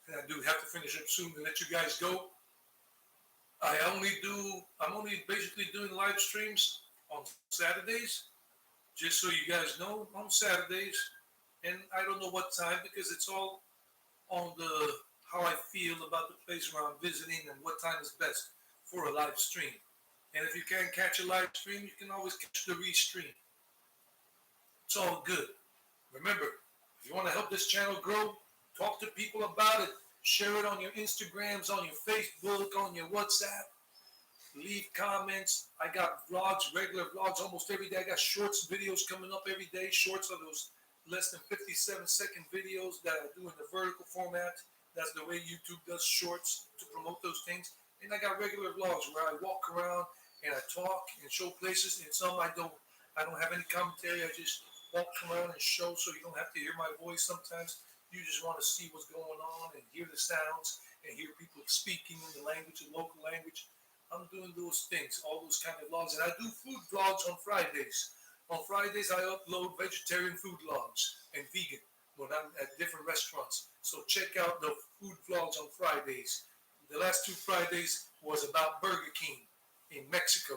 And I do have to finish up soon and let you guys go. I'm only basically doing live streams on Saturdays, just so you guys know, on Saturdays. And I don't know what time because it's all on how I feel about the place where I'm visiting and what time is best for a live stream. And if you can't catch a live stream, you can always catch the restream. It's all good. Remember, if you want to help this channel grow, talk to people about it. Share it on your Instagrams, on your Facebook, on your WhatsApp. Leave comments. I got vlogs, regular vlogs almost every day. I got shorts videos coming up every day. Shorts are those less than 57-second videos that I do in the vertical format. That's the way YouTube does shorts to promote those things. And I got regular vlogs where I walk around and I talk and show places. And some I don't. I don't have any commentary. I just walk around and show, so you don't have to hear my voice sometimes. You just want to see what's going on and hear the sounds and hear people speaking in the language, the local language. I'm doing those things, all those kind of vlogs. And I do food vlogs on Fridays. On Fridays, I upload vegetarian food vlogs and vegan when I'm at different restaurants. So check out the food vlogs on Fridays. The last 2 Fridays was about Burger King in Mexico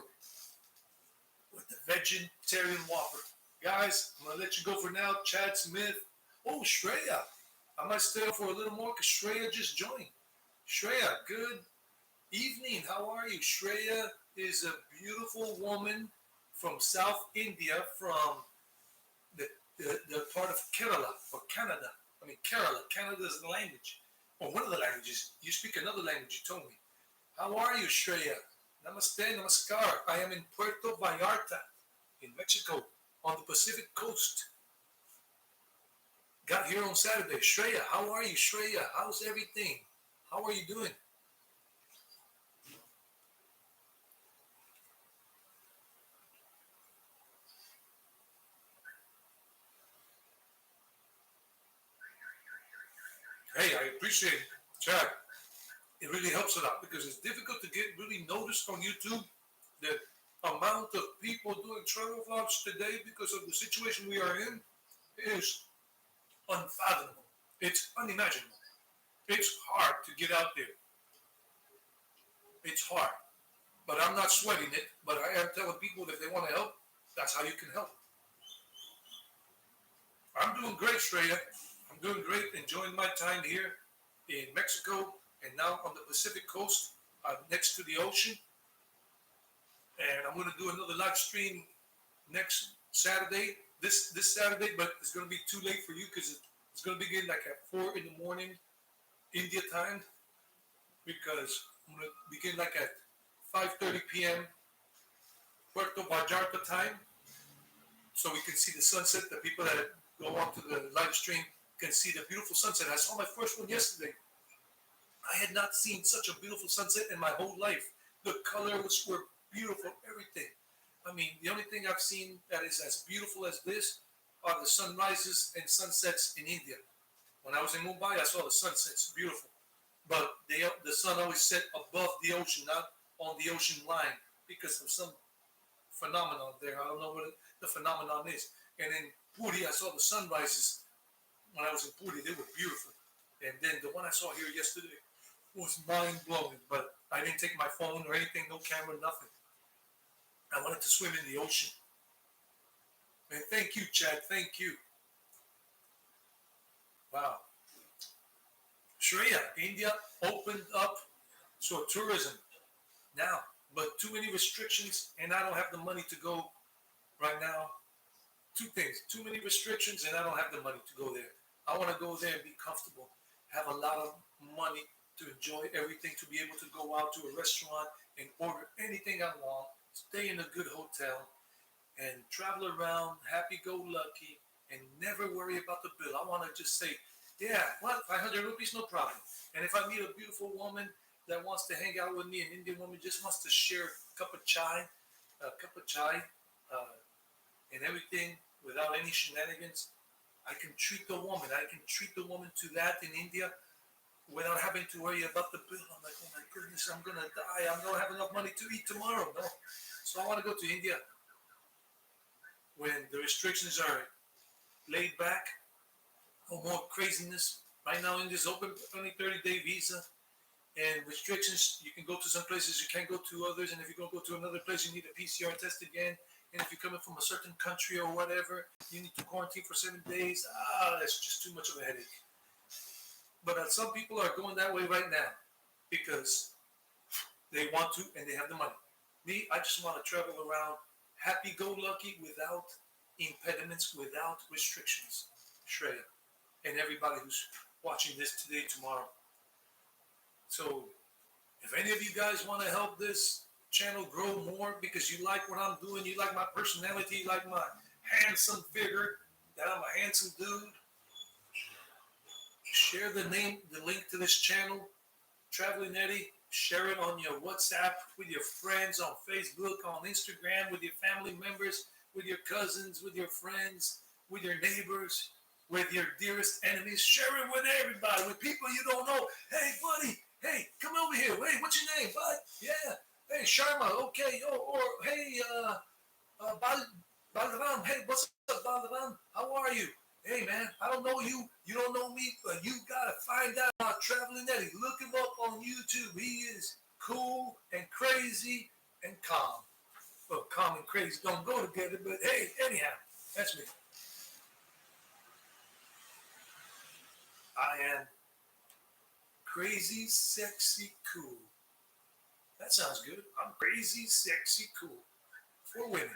with the vegetarian Whopper. Guys, I'm going to let you go for now. Chad Smith. Oh, Shreya. I might stay up for a little more because Shreya just joined. Shreya, good evening. How are you? Shreya is a beautiful woman from South India, from the part of Kerala or Canada. I mean, Kerala. Canada is the language, or one of the languages. You speak another language, you told me. How are you, Shreya? Namaste, namaskar. I am in Puerto Vallarta, in Mexico, on the Pacific coast. Got here on Saturday. Shreya, how are you, Shreya? How's everything? How are you doing? Hey, I appreciate it, Chad. It really helps a lot because it's difficult to get really noticed on YouTube. The amount of people doing travel vlogs today because of the situation we are in is unfathomable. It's unimaginable. It's hard to get out there. It's hard. But I'm not sweating it. But I am telling people that if they want to help, that's how you can help. I'm doing great, Shreya. I'm doing great, enjoying my time here in Mexico and now on the Pacific coast, next to the ocean. And I'm going to do another live stream next Saturday, this Saturday, but it's going to be too late for you because it's going to begin like at 4 in the morning, India time, because I'm going to begin like at 5:30 p.m. Puerto Vallarta time, so we can see the sunset. The people that go on to the live stream can see the beautiful sunset. I saw my first one yesterday. I had not seen such a beautiful sunset in my whole life. The colors were beautiful, everything. I mean, the only thing I've seen that is as beautiful as this are the sunrises and sunsets in India. When I was in Mumbai, I saw the sunsets, beautiful. But the sun always set above the ocean, not on the ocean line, because of some phenomenon there. I don't know what the phenomenon is. And in Puri, I saw the sunrises when I was in Puri. They were beautiful. And then the one I saw here yesterday was mind blowing. But I didn't take my phone or anything, no camera, nothing. I wanted to swim in the ocean. And thank you, Chad. Thank you. Wow. Shreya, India opened up for tourism now, but too many restrictions, and I don't have the money to go right now. Two things: too many restrictions, and I don't have the money to go there. I want to go there and be comfortable, have a lot of money to enjoy everything, to be able to go out to a restaurant and order anything I want, stay in a good hotel, and travel around happy go lucky and never worry about the bill. I want to just say, yeah, what, 500 rupees, no problem. And if I meet a beautiful woman that wants to hang out with me, an Indian woman just wants to share a cup of chai, and everything without any shenanigans, I can treat the woman. I can treat the woman to that in India without having to worry about the bill. I'm like, oh my goodness, I'm going to die. I don't have enough money to eat tomorrow. No. So I want to go to India when the restrictions are laid back, no more craziness. Right now, India's open, only 30-day visa and restrictions. You can go to some places, you can't go to others. And if you're going to go to another place, you need a PCR test again. And if you're coming from a certain country or whatever, you need to quarantine for 7 days. That's just too much of a headache. But some people are going that way right now because they want to and they have the money. Me, I just want to travel around happy-go-lucky without impediments, without restrictions. Shreya, and everybody who's watching this today, tomorrow. So if any of you guys want to help this channel grow more because you like what I'm doing, you like my personality, you like my handsome figure, that I'm a handsome dude, share the link to this channel, Traveling Eddie. Share it on your WhatsApp with your friends, on Facebook, on Instagram, with your family members, with your cousins, with your friends, with your neighbors, with your dearest enemies. Share it with everybody, with people you don't know. Hey, buddy, hey, come over here. Hey, what's your name, bud? Yeah. Hey, Sharma. Okay. Or hey, Balaram. Hey, what's up, Balaram? How are you? Hey, man, I don't know you. You don't know me, but you gotta find out about Traveling Eddie. Look him up on YouTube. He is cool and crazy and calm. Well, calm and crazy don't go together, but hey, anyhow, that's me. I am crazy, sexy, cool. That sounds good. I'm crazy, sexy, cool. For women.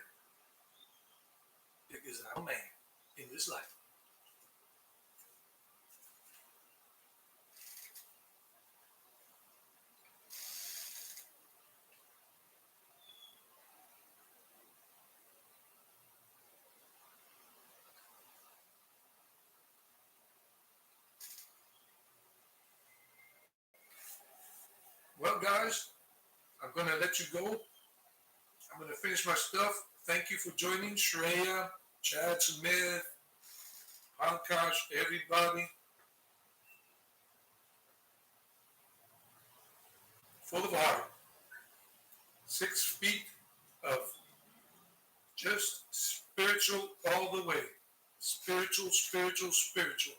Because I'm a man in this life. Well, guys, I'm going to let you go. I'm going to finish my stuff. Thank you for joining Shreya, Chad Smith, Pankash, everybody. Full of heart. 6 feet of just spiritual all the way. Spiritual, spiritual, spiritual.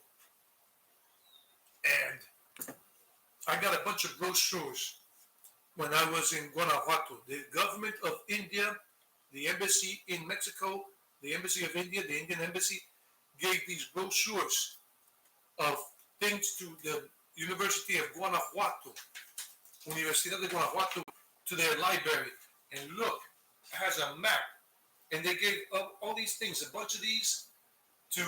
And I got a bunch of brochures when I was in Guanajuato. The government of India, the embassy in Mexico, the embassy of India, the Indian embassy, gave these brochures of things to the University of Guanajuato, Universidad de Guanajuato, to their library. And look, it has a map. And they gave all these things, a bunch of these, to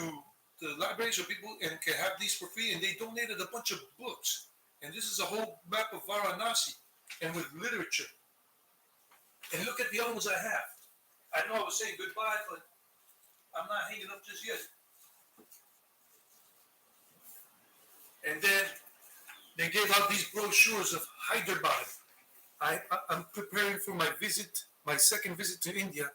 the libraries so people and can have these for free. And they donated a bunch of books. And this is a whole map of Varanasi and with literature. And look at the other ones I have. I know I was saying goodbye, but I'm not hanging up just yet. And then they gave out these brochures of Hyderabad. I'm preparing for my visit, my second visit to India.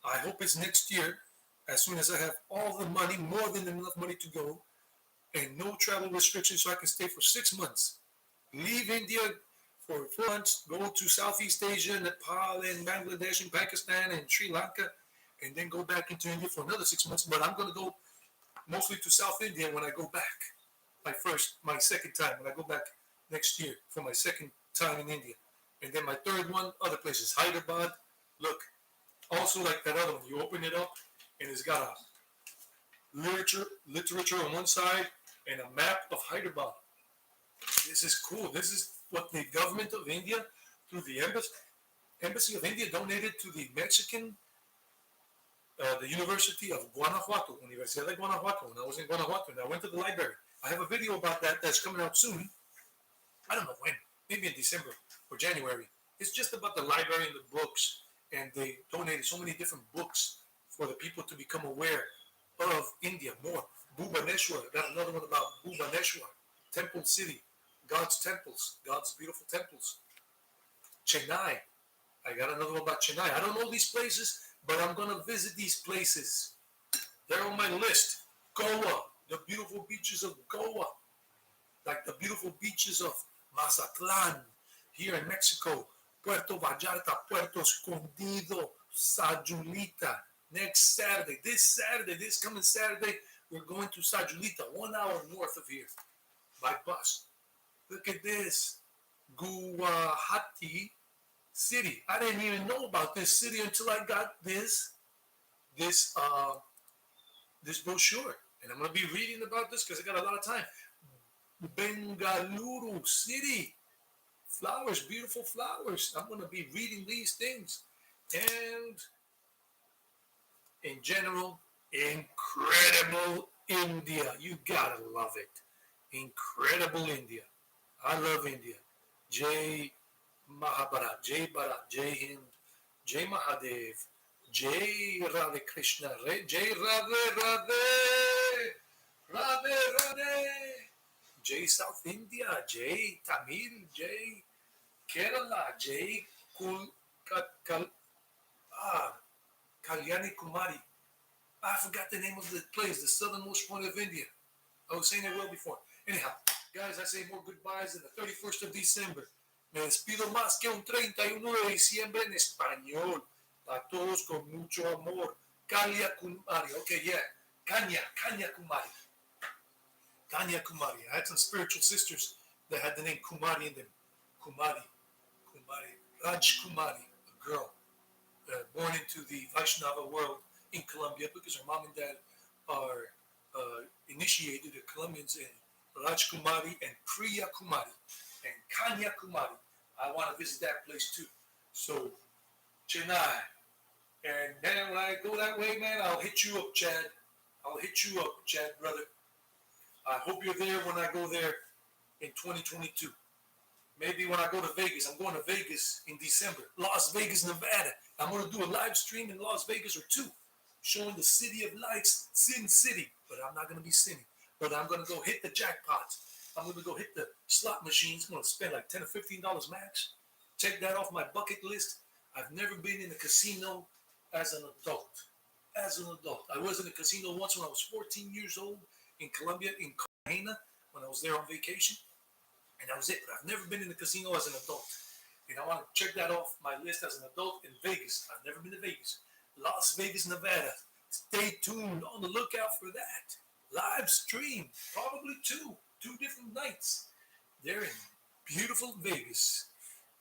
I hope it's next year, as soon as I have all the money, more than enough money to go, and no travel restrictions, so I can stay for 6 months. Leave India for 4 months, go to Southeast Asia, Nepal, and Bangladesh, and Pakistan, and Sri Lanka, and then go back into India for another 6 months. But I'm going to go mostly to South India when I go back. My second time, when I go back next year for my second time in India. And then my third one, other places, Hyderabad. Look, also like that other one, you open it up, and it's got a literature on one side and a map of Hyderabad. This is cool. This is what the government of India, through the embassy of India, donated to the Mexican, the University of Guanajuato, Universidad de Guanajuato. When I was in Guanajuato, and I went to the library. I have a video about that that's coming out soon. I don't know when, maybe in December or January. It's just about the library and the books, and they donated so many different books for the people to become aware of India more. Bhubaneswar, got another one about Bhubaneswar, Temple City, God's temples, God's beautiful temples. Chennai, I got another one about Chennai. I don't know these places, but I'm going to visit these places. They're on my list. Goa, the beautiful beaches of Goa, like the beautiful beaches of Mazatlan, here in Mexico, Puerto Vallarta, Puerto Escondido, Sayulita. Next Saturday, this coming Saturday, we're going to Sayulita, 1 hour north of here, by bus. Look at this, Guwahati City. I didn't even know about this city until I got this brochure, and I'm going to be reading about this because I got a lot of time. Bengaluru City, flowers, beautiful flowers. I'm going to be reading these things, and in general, incredible India. You gotta love it. Incredible India. I love India. Jai Mahabharat, Jai Bharat, Jai Hind, Jai Mahadev, Jai Radhe Krishna, Jai Radhe Radhe, Radhe Radhe, Jay South India, Jay Tamil, Jay Kerala, Jay Kul, Kal, ah, Kalyani Kumari. I forgot the name of the place, the southernmost point of India. I was saying it well before. Anyhow, guys, I say more goodbyes than the 31st of December. Me despido más que un 31 de diciembre en español. A todos con mucho amor. Kalia Kumari. Okay, yeah. Kanya Kumari. Kanya Kumari. I had some spiritual sisters that had the name Kumari in them. Kumari. Raj Kumari, a girl born into the Vaishnava world in Colombia because her mom and dad are initiated the Colombians in Raj Kumari and Priya Kumari and Kanya Kumari. I want to visit that place too. So, Chennai. And then when I go that way, man, I'll hit you up, Chad. I'll hit you up, Chad, brother. I hope you're there when I go there in 2022. Maybe when I go to Vegas, I'm going to Vegas in December. Las Vegas, Nevada. I'm going to do a live stream in Las Vegas or two, showing the City of Lights, Sin City. But I'm not going to be sinning. But I'm going to go hit the jackpots. I'm going to go hit the slot machines. I'm going to spend like $10 or $15 max. Check that off my bucket list. I've never been in a casino as an adult. I was in a casino once when I was 14 years old in Colombia, in Cartagena, when I was there on vacation. And that was it. But I've never been in a casino as an adult. And I want to check that off my list as an adult in Vegas. I've never been to Vegas. Las Vegas, Nevada. Stay tuned, on the lookout for that. Live stream, probably two different nights. They're in beautiful Vegas.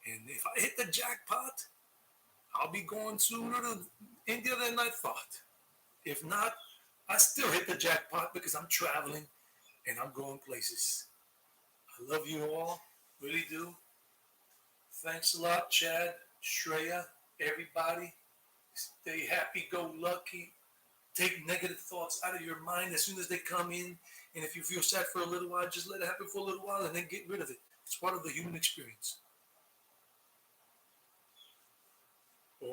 And if I hit the jackpot, I'll be going sooner to India than I thought. If not, I still hit the jackpot because I'm traveling and I'm going places. I love you all, really do. Thanks a lot, Chad, Shreya, everybody. Stay happy, go lucky. Take negative thoughts out of your mind as soon as they come in. And if you feel sad for a little while, just let it happen for a little while and then get rid of it. It's part of the human experience. Om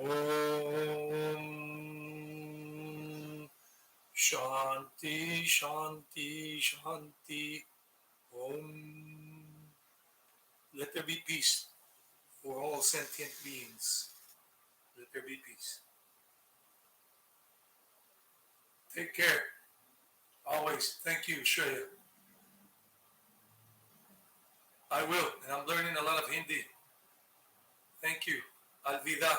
Shanti, Shanti, Shanti. Om. Let there be peace for all sentient beings. Let there be peace. Take care. Always. Thank you, Shreya. I will, and I'm learning a lot of Hindi. Thank you. Alvida.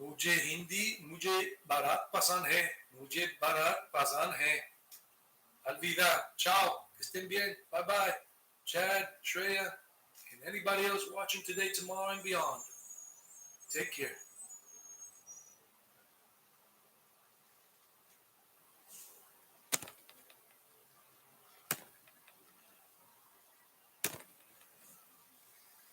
मुझे हिंदी, मुझे बारात पसंद है, मुझे बारात पसंद है. Alvida, ciao, que estén bien, bye bye. Chad, Shreya, and anybody else watching today, tomorrow, and beyond. Take care.